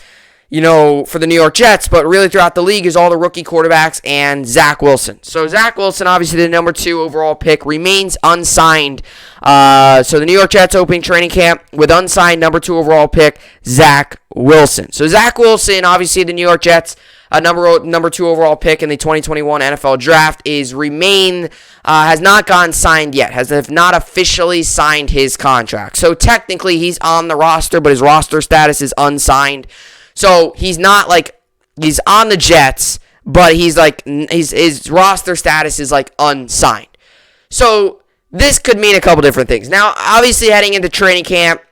for the New York Jets, but really throughout the league, is all the rookie quarterbacks and Zach Wilson. So Zach Wilson, obviously the number 2 overall pick, remains unsigned. So the New York Jets opening training camp with unsigned number 2 overall pick, Zach Wilson. So Zach Wilson, obviously the New York Jets, number 2 overall pick in the 2021 NFL Draft, has not gotten signed yet, have not officially signed his contract. So technically he's on the roster, but his roster status is unsigned. So he's not like, he's on the Jets, but he's like, his roster status is like unsigned. So this could mean a couple different things. Now, obviously heading into training camp,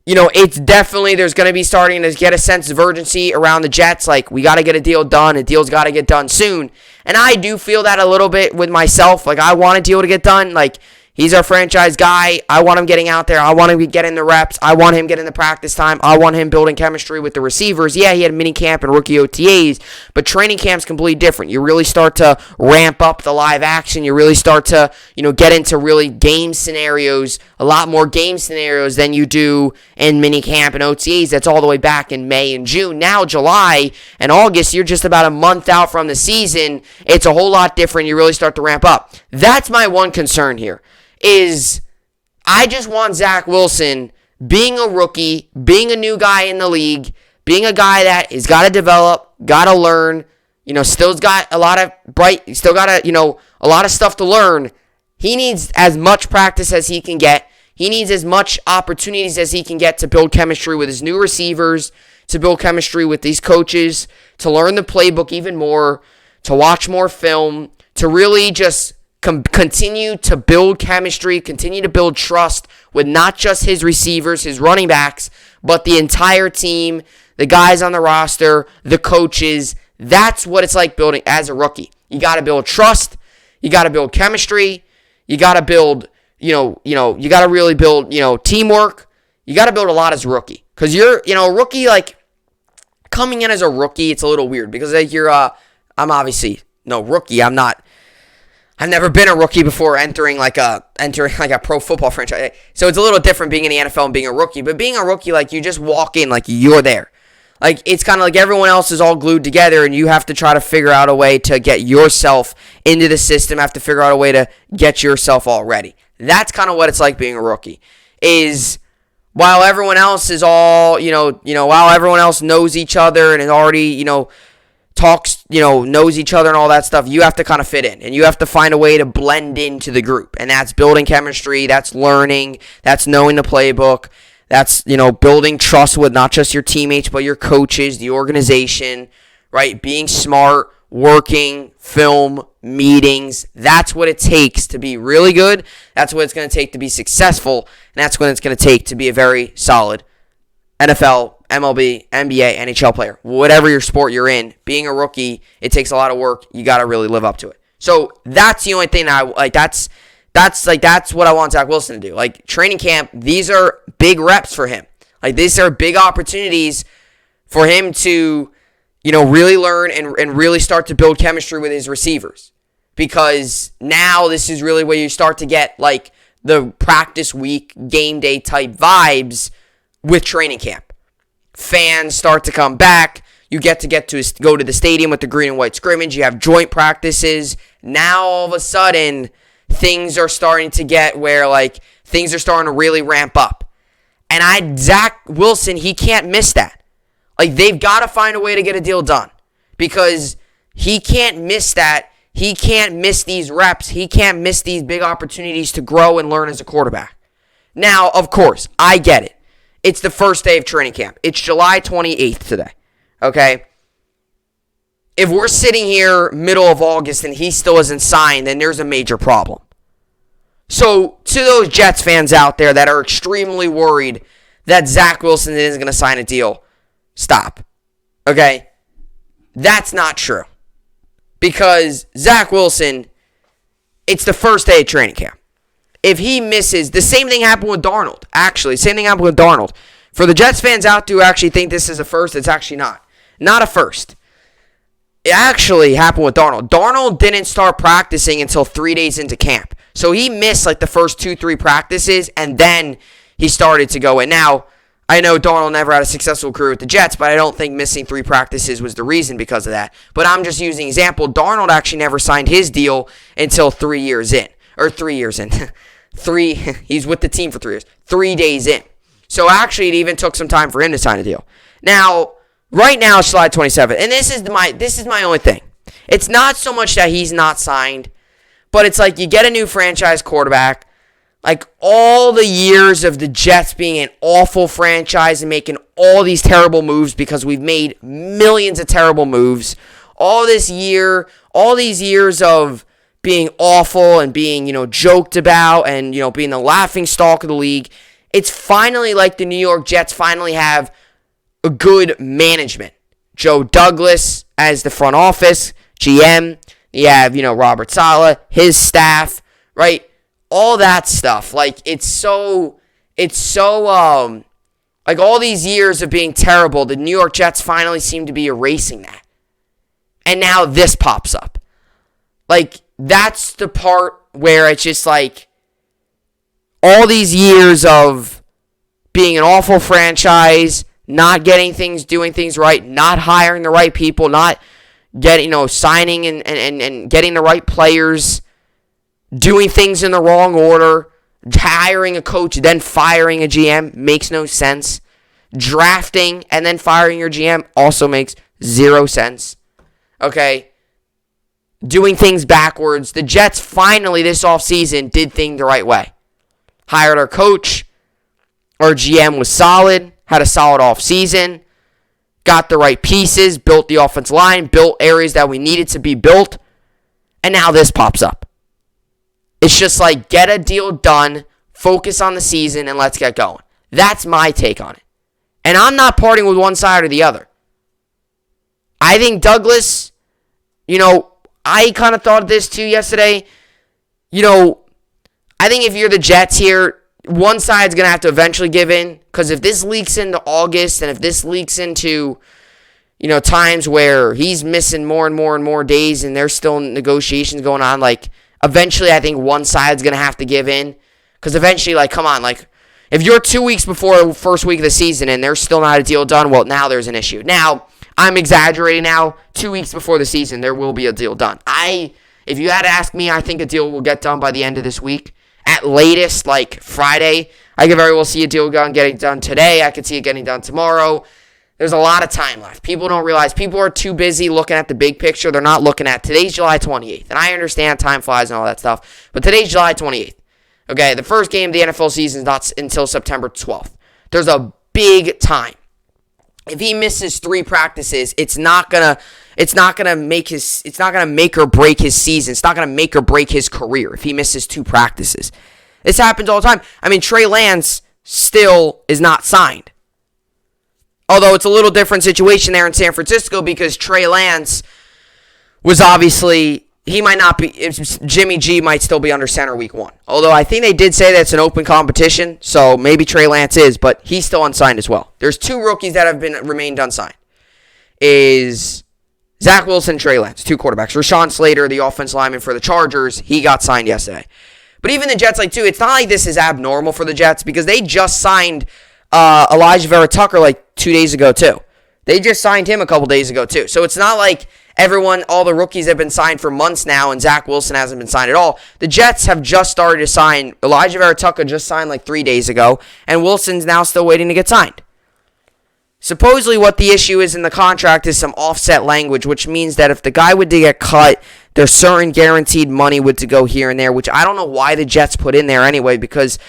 it's definitely, there's going to be starting to get a sense of urgency around the Jets. Like, we got to get a deal done. A deal's got to get done soon. And I do feel that a little bit with myself. Like, I want a deal to get done. Like, he's our franchise guy. I want him getting out there. I want him getting the reps. I want him getting the practice time. I want him building chemistry with the receivers. Yeah, he had mini camp and rookie OTAs, but training camp's completely different. You really start to ramp up the live action. You really start to, get into really game scenarios, a lot more game scenarios than you do in mini camp and OTAs. That's all the way back in May and June. Now, July and August, you're just about a month out from the season. It's a whole lot different. You really start to ramp up. That's my one concern here. Is I just want Zach Wilson, being a rookie, being a new guy in the league, being a guy that has got to develop, got to learn, still's got a lot of still got a lot of stuff to learn. He needs as much practice as he can get. He needs as much opportunities as he can get to build chemistry with his new receivers, to build chemistry with these coaches, to learn the playbook even more, to watch more film, to really just continue to build chemistry, continue to build trust with not just his receivers, his running backs, but the entire team, the guys on the roster, the coaches. That's what it's like building as a rookie. You got to build trust. You got to build chemistry. You got to build, you got to really build, teamwork. You got to build a lot as a rookie. Because you're, a rookie, like, coming in as a rookie, it's a little weird. Because like I'm obviously no rookie. I've never been a rookie before entering like a pro football franchise. So it's a little different being in the NFL and being a rookie. But being a rookie, like, you just walk in like you're there. Like, it's kind of like everyone else is all glued together, and you have to try to figure out a way to get yourself into the system, have to figure out a way to get yourself all ready. That's kind of what it's like being a rookie. Is while everyone else is all, while everyone else knows each other and is already, talks, knows each other and all that stuff, you have to kind of fit in, and you have to find a way to blend into the group, and that's building chemistry, that's learning, that's knowing the playbook, that's, building trust with not just your teammates, but your coaches, the organization, right? Being smart, working, film, meetings. That's what it takes to be really good. That's what it's going to take to be successful. And that's what it's going to take to be a very solid NFL, MLB, NBA, NHL player. Whatever your sport you're in, being a rookie, it takes a lot of work. You got to really live up to it. So that's the only thing that I like. That's what I want Zach Wilson to do. Like, training camp, these are big reps for him. Like, these are big opportunities for him to, really learn and really start to build chemistry with his receivers. Because now this is really where you start to get, like, the practice week, game day type vibes with training camp. Fans start to come back. You get to go to the stadium with the green and white scrimmage. You have joint practices. Now, all of a sudden, things are starting to get where, like, things are starting to really ramp up. And Zach Wilson, he can't miss that. Like, they've got to find a way to get a deal done. Because he can't miss that. He can't miss these reps. He can't miss these big opportunities to grow and learn as a quarterback. Now, of course, I get it. It's the first day of training camp. It's July 28th today. Okay? If we're sitting here middle of August and he still isn't signed, then there's a major problem. So, to those Jets fans out there that are extremely worried that Zach Wilson isn't going to sign a deal, stop. Okay? That's not true. Because Zach Wilson, it's the first day of training camp. If he misses, the same thing happened with Darnold. Actually, same thing happened with Darnold. For the Jets fans out there who actually think this is a first, it's actually not. Not a first. It actually happened with Darnold. Darnold didn't start practicing until 3 days into camp. So he missed like the first 2-3 practices, and then he started to go in. Now, I know Darnold never had a successful career with the Jets, but I don't think missing 3 practices was the reason because of that. But I'm just using an example. Darnold actually never signed his deal until 3 years in. Or 3 years in. He's with the team for 3 years. 3 days in. So actually, it even took some time for him to sign a deal. Now, right now, it's July 27th. And this is my only thing. It's not so much that he's not signed, but it's like you get a new franchise quarterback. Like, all the years of the Jets being an awful franchise and making all these terrible moves because we've made millions of terrible moves. All these years of being awful and being, joked about and, being the laughing stock of the league. It's finally like the New York Jets finally have a good management. Joe Douglas as the front office, GM. You have, Robert Saleh, his staff, right? All that stuff. Like, like all these years of being terrible, the New York Jets finally seem to be erasing that. And now this pops up. Like, that's the part where it's just like all these years of being an awful franchise, not getting things, doing things right, not hiring the right people, not getting, signing and getting the right players, doing things in the wrong order, hiring a coach, then firing a GM makes no sense. Drafting and then firing your GM also makes 0 sense. Okay? Doing things backwards. The Jets finally this offseason did things the right way. Hired our coach. Our GM was solid. Had a solid offseason. Got the right pieces. Built the offensive line. Built areas that we needed to be built. And now this pops up. It's just like, get a deal done. Focus on the season and let's get going. That's my take on it. And I'm not parting with one side or the other. I think Douglas, I kind of thought of this too yesterday. I think if you're the Jets here, one side's going to have to eventually give in. Because if this leaks into August and if this leaks into, times where he's missing more and more and more days and there's still negotiations going on, like, eventually I think one side's going to have to give in. Because eventually, like, come on, like, if you're 2 weeks before the first week of the season and there's still not a deal done, well, now there's an issue. Now, I'm exaggerating now. 2 weeks before the season, there will be a deal done. If you had to ask me, I think a deal will get done by the end of this week. At latest, like Friday. I could very well see a deal getting done today. I could see it getting done tomorrow. There's a lot of time left. People don't realize. People are too busy looking at the big picture. They're not looking at today's July 28th. And I understand time flies and all that stuff. But today's July 28th. Okay, the first game of the NFL season is not until September 12th. There's a big time. if he misses 3 practices, it's not gonna make or break his season. It's not gonna make or break his career if he misses 2 practices. This happens all the time. I mean, Trey Lance still is not signed. Although it's a little different situation there in San Francisco because Trey Lance was obviously, he might not be, Jimmy G might still be under center week 1. Although I think they did say that it's an open competition, so maybe Trey Lance is, but he's still unsigned as well. There's 2 rookies that have remained unsigned. Is Zach Wilson and Trey Lance, 2 quarterbacks. Rashawn Slater, the offensive lineman for the Chargers, he got signed yesterday. But even the Jets, it's not like this is abnormal for the Jets because they just signed Elijah Vera Tucker 2 days ago too. They just signed him a couple days ago too. So it's not like all the rookies have been signed for months now and Zach Wilson hasn't been signed at all. The Jets have just started to sign. Elijah Vera Tucker just signed 3 days ago, and Wilson's now still waiting to get signed. Supposedly what the issue is in the contract is some offset language, which means that if the guy would to get cut, there's certain guaranteed money would to go here and there, which I don't know why the Jets put in there anyway, because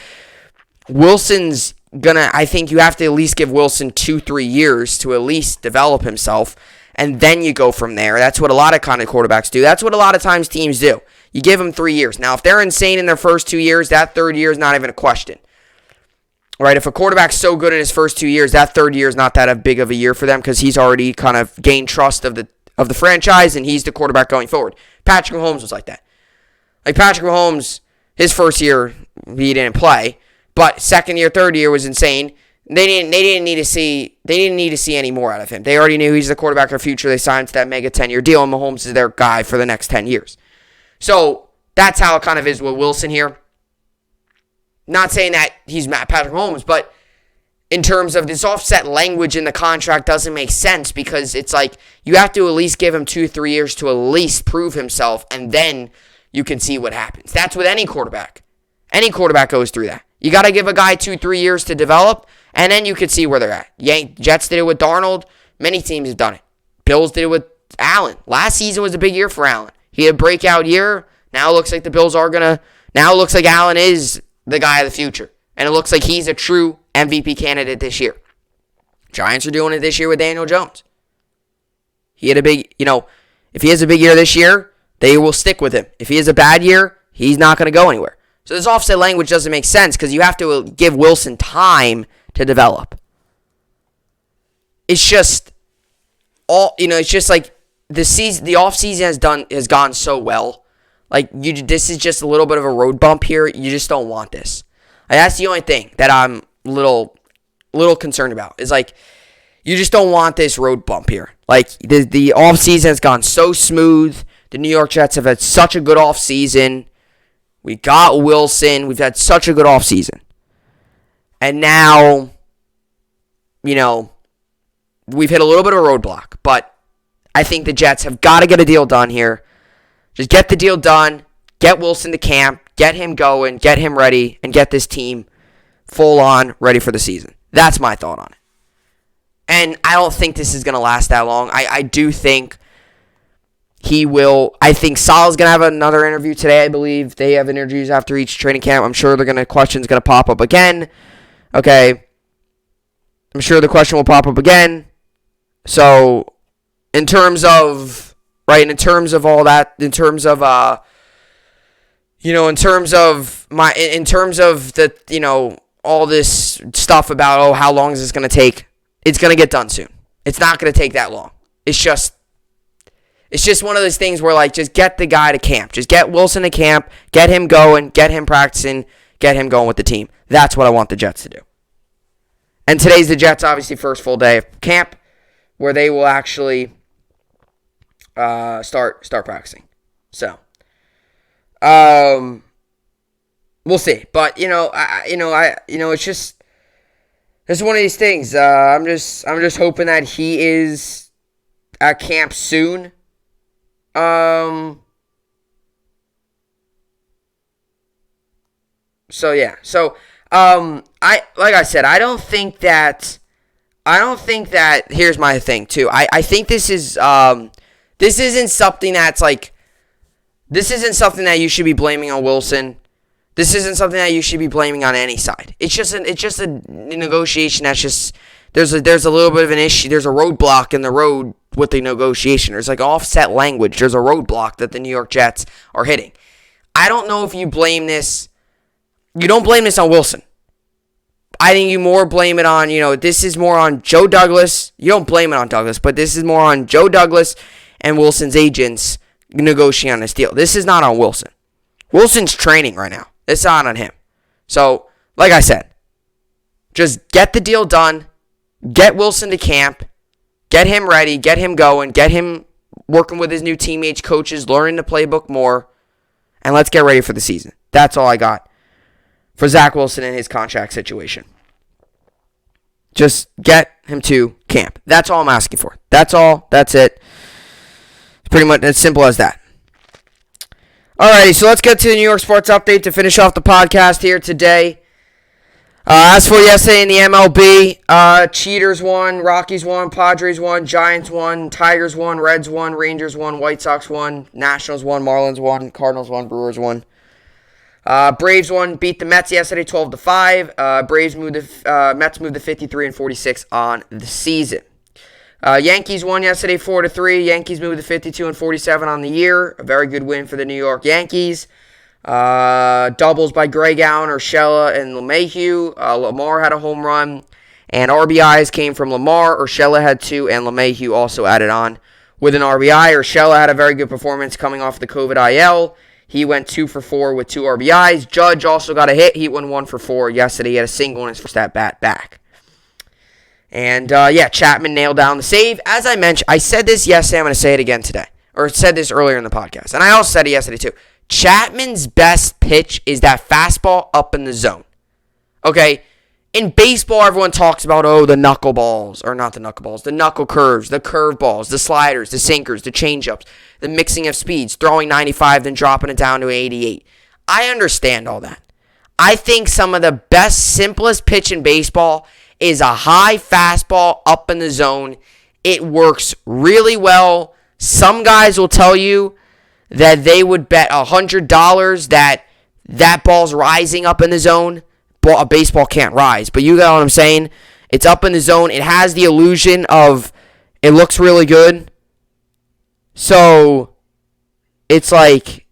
Wilson's I think you have to at least give Wilson 2-3 years to at least develop himself, and then you go from there. That's what a lot of kind of quarterbacks do. That's what a lot of times teams do. You give them 3 years. Now, if they're insane in their first 2 years, that third year is not even a question. Right? If a quarterback's so good in his first 2 years, that third year is not that big of a year for them because he's already kind of gained trust of the franchise, and he's the quarterback going forward. Patrick Mahomes was like that. Patrick Mahomes, his first year, he didn't play. But second year, third year was insane. They didn't need to see any more out of him. They already knew he's the quarterback of the future. They signed to that mega 10-year deal, and Mahomes is their guy for the next 10 years. So that's how it kind of is with Wilson here. Not saying that he's Patrick Mahomes, but in terms of this offset language in the contract doesn't make sense because it's you have to at least give him 2-3 years to at least prove himself, and then you can see what happens. That's with any quarterback. Any quarterback goes through that. You got to give a guy 2-3 years to develop, and then you can see where they're at. Jets did it with Darnold. Many teams have done it. Bills did it with Allen. Last season was a big year for Allen. He had a breakout year. Now it looks like the Bills are going to... Now it looks like Allen is the guy of the future. And it looks like he's a true MVP candidate this year. Giants are doing it this year with Daniel Jones. He had a big... if he has a big year this year, they will stick with him. If he has a bad year, he's not going to go anywhere. So this offset language doesn't make sense because you have to give Wilson time to develop. It's just it's just the offseason has gone so well. This is just a little bit of a road bump here. You just don't want this. That's the only thing that I'm a little concerned about. Is you just don't want this road bump here. The offseason has gone so smooth. The New York Jets have had such a good offseason. We got Wilson. We've had such a good offseason. And now, we've hit a little bit of a roadblock. But I think the Jets have got to get a deal done here. Just get the deal done. Get Wilson to camp. Get him going. Get him ready. And get this team full on ready for the season. That's my thought on it. And I don't think this is going to last that long. I do think he will. I think Saleh's going to have another interview today, I believe. They have interviews after each training camp. I'm sure question's going to pop up again. Okay. I'm sure the question will pop up again. So, in terms of all that, in terms of all this stuff about, how long is this going to take? It's going to get done soon. It's not going to take that long. It's just one of those things where, just get the guy to camp. Just get Wilson to camp, get him going, get him practicing, get him going with the team. That's what I want the Jets to do. And today's the Jets' obviously first full day of camp where they will actually start practicing. So, we'll see. But it's just one of these things. I'm just hoping that he is at camp soon. So yeah. So I don't think that here's my thing too. I think this isn't something that's this isn't something that you should be blaming on Wilson. This isn't something that you should be blaming on any side. It's just a negotiation there's a little bit of an issue. There's a roadblock in the road with the negotiation. There's like offset language. There's a roadblock that the New York Jets are hitting. I don't know if you blame this. You don't blame this on Wilson. I think you more blame it on, this is more on Joe Douglas. You don't blame it on Douglas, but this is more on Joe Douglas and Wilson's agents negotiating on this deal. This is not on Wilson. Wilson's training right now. It's not on him. So, like I said, just get the deal done. Get Wilson to camp. Get him ready. Get him going. Get him working with his new teammates, coaches, learning the playbook more. And let's get ready for the season. That's all I got for Zach Wilson and his contract situation. Just get him to camp. That's all I'm asking for. That's all. That's it. It's pretty much as simple as that. Alrighty, so let's get to the New York sports update to finish off the podcast here today. As for yesterday in the MLB, Cheaters won, Rockies won, Padres won, Giants won, Tigers won, Reds won, Rangers won, White Sox won, Nationals won, Marlins won, Cardinals won, Brewers won. Braves won, beat the Mets yesterday 12-5. Mets moved to 53 and 46 on the season. Yankees won yesterday 4-3. Yankees moved to 52 and 47 on the year. A very good win for the New York Yankees. Doubles by Greg Allen, Urshela, and LeMahieu. Lamar had a home run. And RBIs came from Lamar. Urshela had 2, and LeMahieu also added on with an RBI. Urshela had a very good performance coming off the COVID IL. He went 2 for 4 with 2 RBIs. Judge also got a hit. He went 1 for 4 yesterday. He had a single in his first at-bat back. And, Chapman nailed down the save. As I mentioned, I said this yesterday. I'm going to say it again today. Or said this earlier in the podcast. And I also said it yesterday, too. Chapman's best pitch is that fastball up in the zone. Okay? In baseball, everyone talks about, the knuckleballs. Or not the knuckleballs. The knuckle curves, the curveballs, the sliders, the sinkers, the changeups, the mixing of speeds, throwing 95, then dropping it down to 88. I understand all that. I think some of the best, simplest pitch in baseball is a high fastball up in the zone. It works really well. Some guys will tell you that they would bet $100 that ball's rising up in the zone. A baseball can't rise, but you got what I'm saying? It's up in the zone. It has the illusion of it looks really good. So it's like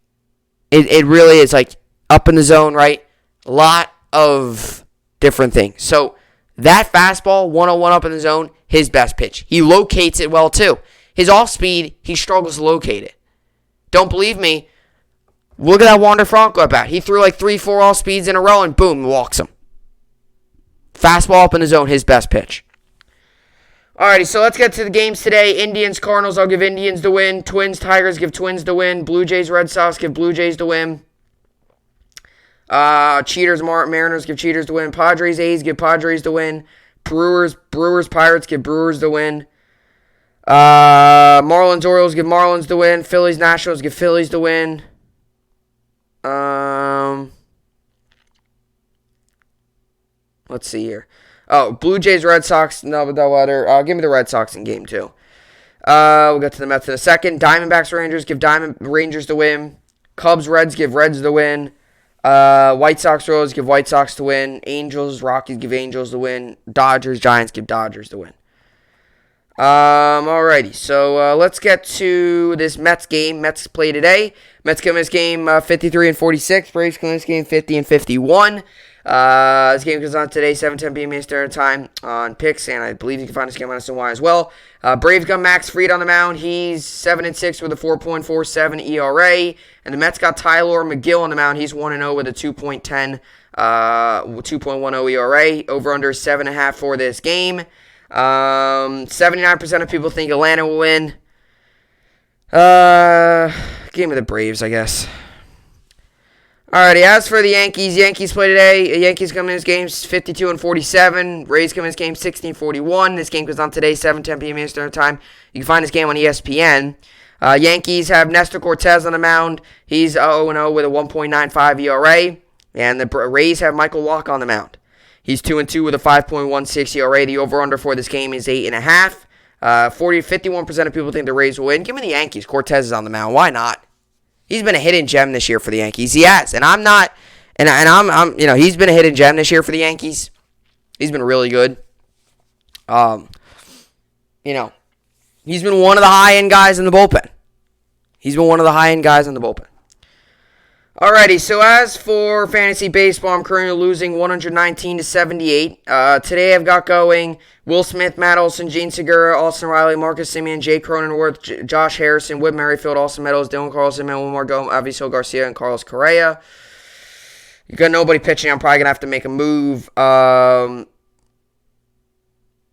it really is like up in the zone, right? A lot of different things. So that fastball, 101 up in the zone, his best pitch. He locates it well, too. His off-speed, he struggles to locate it. Don't believe me? Look at that Wander Franco at bat. He threw like 3-4 off-speeds in a row, and boom, walks him. Fastball up in the zone, his best pitch. Alrighty, so let's get to the games today. Indians, Cardinals, I'll give Indians the win. Twins, Tigers, give Twins the win. Blue Jays, Red Sox, give Blue Jays the win. Cheaters, Mariners, give Cheaters the win. Padres, A's, give Padres the win. Brewers, Pirates, give Brewers the win. Marlins, Orioles, give Marlins the win. Phillies, Nationals, give Phillies the win. Let's see here. Blue Jays, Red Sox, no other. Give me the Red Sox in game 2. We'll get to the Mets in a second. Diamondbacks, Rangers, give Rangers the win. Cubs, Reds, give Reds the win. White Sox, Royals, give White Sox the win. Angels, Rockies, give Angels the win. Dodgers, Giants, give Dodgers the win. Alrighty, so let's get to this Mets game. Mets play today. Mets come in this game 53 and 46. Braves come in this game 50 and 51. This game goes on today, 7:10 p.m. Eastern Time on Picks, and I believe you can find this game on SNY as well. Braves got Max Fried on the mound. He's 7-6 with a 4.47 ERA, and the Mets got Tyler McGill on the mound. He's 1-0 with a 2.10 ERA. Over under 7.5 for this game. 79% of people think Atlanta will win. Game of the Braves, I guess. Alrighty, as for the Yankees play today. Yankees come in this game 52 and 47. Rays come in this game 16-41. This game goes on today, 7:10 p.m. Eastern Time. You can find this game on ESPN. Yankees have Nestor Cortez on the mound. He's 0-0 with a 1.95 ERA. And the Rays have Michael Wacha on the mound. He's 2-2 with a 5.16 ERA. The over-under for this game is 8.5. 51% of people think the Rays will win. Give me the Yankees. Cortez is on the mound. Why not? He's been a hidden gem this year for the Yankees. He has, and I'm not, and I'm he's been a hidden gem this year for the Yankees. He's been really good. You know, he's been one of the high-end guys in the bullpen. Alrighty, so as for fantasy baseball, I'm currently losing 119-78. Today I've got going Will Smith, Matt Olson, Gene Segura, Austin Riley, Marcus Semien, Jay Cronenworth, Josh Harrison, Whit Merrifield, Austin Meadows, Dylan Carlson, Manuel Margot, Avisail Garcia, and Carlos Correa. You got nobody pitching. I'm probably going to have to make a move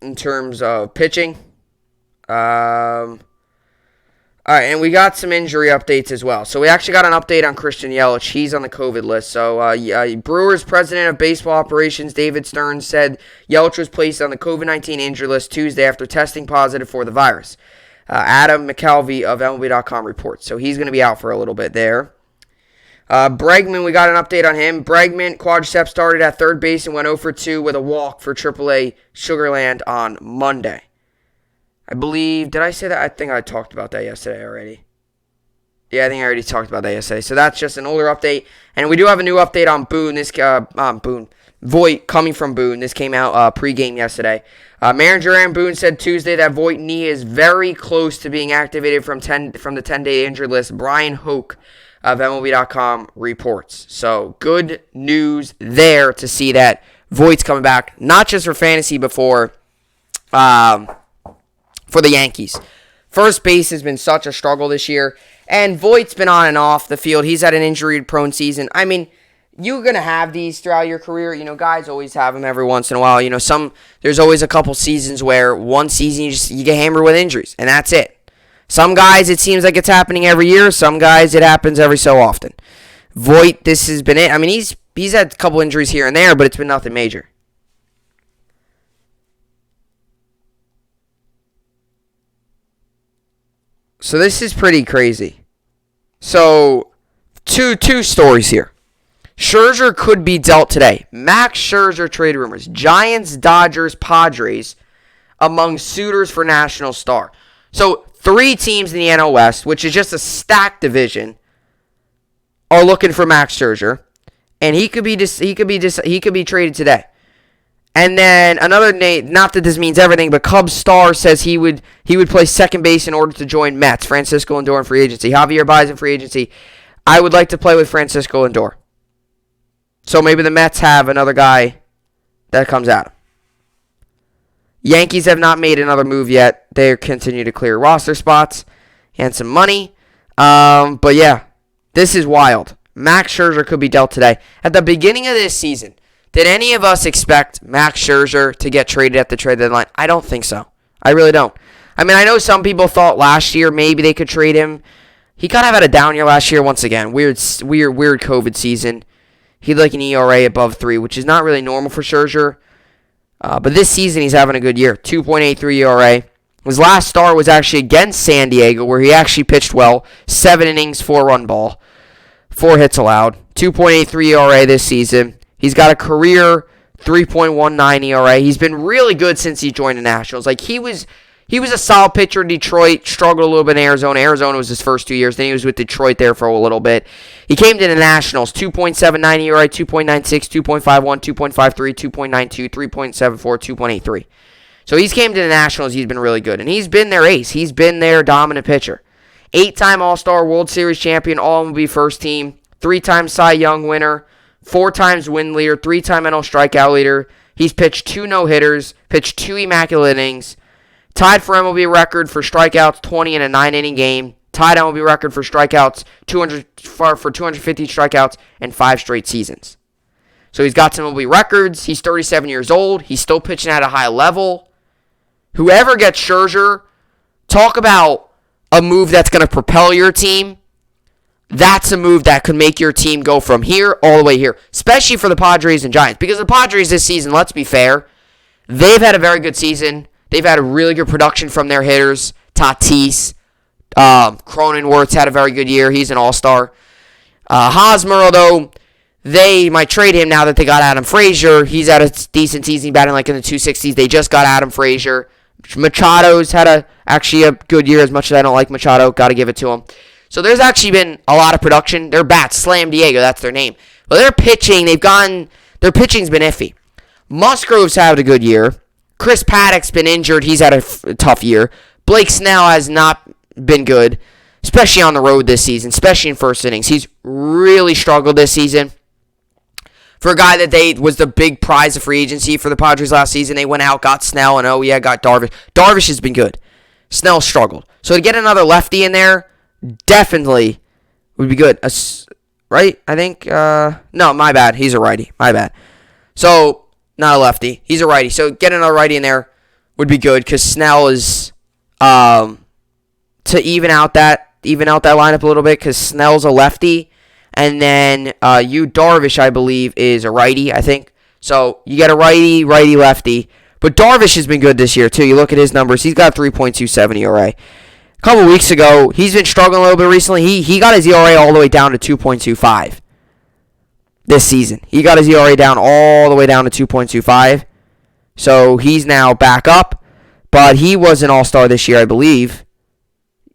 in terms of pitching. All right, and we got some injury updates as well. So we actually got an update on Christian Yelich. He's on the COVID list. So Brewers president of baseball operations, David Stern, said Yelich was placed on the COVID-19 injury list Tuesday after testing positive for the virus. Adam McCalvey of MLB.com reports. So he's going to be out for a little bit there. Bregman, we got an update on him. Bregman, quadricep, started at third base and went 0 for 2 with a walk for AAA Sugarland on Monday. I believe, did I say that? I think I talked about that yesterday already. Yeah, I think I already talked about that yesterday. So that's just an older update. And we do have a new update on Boone. Voit coming from Boone. This came out pregame yesterday. Manager Aaron Boone said Tuesday that Voit knee is very close to being activated from the 10-day injured list. Brian Hoke of MLB.com reports. So good news there to see that Voit's coming back, not just for fantasy, but for the Yankees. First base has been such a struggle this year, and Voigt's been on and off the field. He's had an injury-prone season. I mean, you're going to have these throughout your career. You know, guys always have them every once in a while. You know, there's always a couple seasons where one season you get hammered with injuries, and that's it. Some guys, it seems like it's happening every year. Some guys, it happens every so often. Voit, this has been it. I mean, he's had a couple injuries here and there, but it's been nothing major. So this is pretty crazy. So, two stories here. Scherzer could be dealt today. Max Scherzer trade rumors. Giants, Dodgers, Padres among suitors for National Star. So, 3 teams in the NL West, which is just a stacked division, are looking for Max Scherzer, and he could be traded today. And then another name, not that this means everything, but Cubs star says he would play second base in order to join Mets. Francisco Lindor in free agency. Javier Baez in free agency. I would like to play with Francisco Lindor. So maybe the Mets have another guy that comes at him. Yankees have not made another move yet. They continue to clear roster spots and some money. But yeah, this is wild. Max Scherzer could be dealt today. At the beginning of this season, did any of us expect Max Scherzer to get traded at the trade deadline? I don't think so. I really don't. I mean, I know some people thought last year maybe they could trade him. He kind of had a down year last year once again. Weird COVID season. He had like an ERA above 3, which is not really normal for Scherzer. But this season he's having a good year. 2.83 ERA. His last start was actually against San Diego, where he actually pitched well. 7 innings, 4-run ball. 4 hits allowed. 2.83 ERA this season. He's got a career 3.19 ERA. He's been really good since he joined the Nationals. Like he was a solid pitcher in Detroit, struggled a little bit in Arizona. Arizona was his first 2 years. Then he was with Detroit there for a little bit. He came to the Nationals, 2.79 ERA, 2.96, 2.51, 2.53, 2.92, 3.74, 2.83. So he's came to the Nationals. He's been really good. And he's been their ace. He's been their dominant pitcher. 8-time All-Star, World Series champion, All-MLB first team, 3-time Cy Young winner, 4 times win leader, 3-time NL strikeout leader. He's pitched 2 no-hitters, pitched 2 immaculate innings, tied for MLB record for strikeouts, 20 in a 9-inning game, tied MLB record for strikeouts, 250 strikeouts, and 5 straight seasons. So he's got some MLB records. He's 37 years old. He's still pitching at a high level. Whoever gets Scherzer, talk about a move that's going to propel your team. That's a move that could make your team go from here all the way here, especially for the Padres and Giants. Because the Padres this season, let's be fair, they've had a very good season. They've had a really good production from their hitters. Tatis, Cronenworth's had a very good year. He's an all-star. Hosmer, although they might trade him now that they got Adam Frazier. He's had a decent season, batting like in the 260s. They just got Adam Frazier. Machado's had actually a good year. As much as I don't like Machado, got to give it to him. So there's actually been a lot of production. Their bats, Slam Diego, that's their name. But their pitching, their pitching's been iffy. Musgrove's had a good year. Chris Paddock's been injured. He's had a tough year. Blake Snell has not been good, especially on the road this season, especially in first innings. He's really struggled this season. For a guy that was the big prize of free agency for the Padres last season, they went out, got Snell, and got Darvish. Darvish has been good. Snell struggled. So to get another lefty in there definitely would be good. Right? I think, no, my bad. He's a righty. My bad. So, not a lefty. He's a righty. So get another righty in there would be good because Snell is, to even out that lineup a little bit because Snell's a lefty. And then Darvish, I believe, is a righty, I think. So you get a righty, lefty. But Darvish has been good this year, too. You look at his numbers. He's got 3.27 ERA. A couple weeks ago, he's been struggling a little bit recently. He got his ERA all the way down to 2.25 this season. He got his ERA down all the way down to 2.25. So he's now back up. But he was an all-star this year, I believe.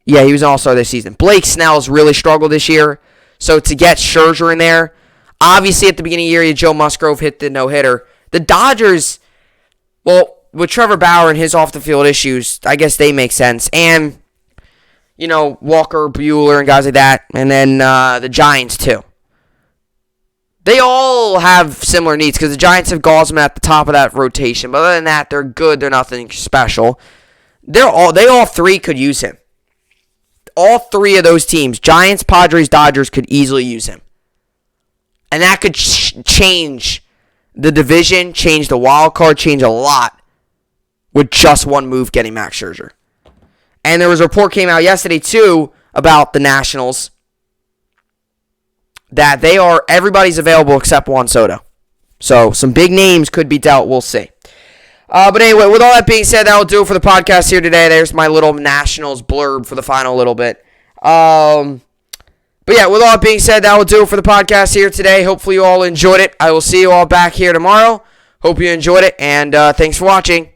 Yeah, he was an all-star this season. Blake Snell's really struggled this year. So to get Scherzer in there, obviously at the beginning of the year, Joe Musgrove hit the no-hitter. The Dodgers, well, with Trevor Bauer and his off-the-field issues, I guess they make sense. And, Walker, Buehler, and guys like that. And then the Giants, too. They all have similar needs because the Giants have Gosman at the top of that rotation. But other than that, they're good. They're nothing special. They all three could use him. All three of those teams, Giants, Padres, Dodgers, could easily use him. And that could change the division, change the wild card, change a lot with just one move getting Max Scherzer. And there was a report came out yesterday, too, about the Nationals that everybody's available except Juan Soto. So some big names could be dealt. We'll see. But anyway, with all that being said, that will do it for the podcast here today. There's my little Nationals blurb for the final little bit. But yeah, with all that being said, that will do it for the podcast here today. Hopefully you all enjoyed it. I will see you all back here tomorrow. Hope you enjoyed it, and thanks for watching.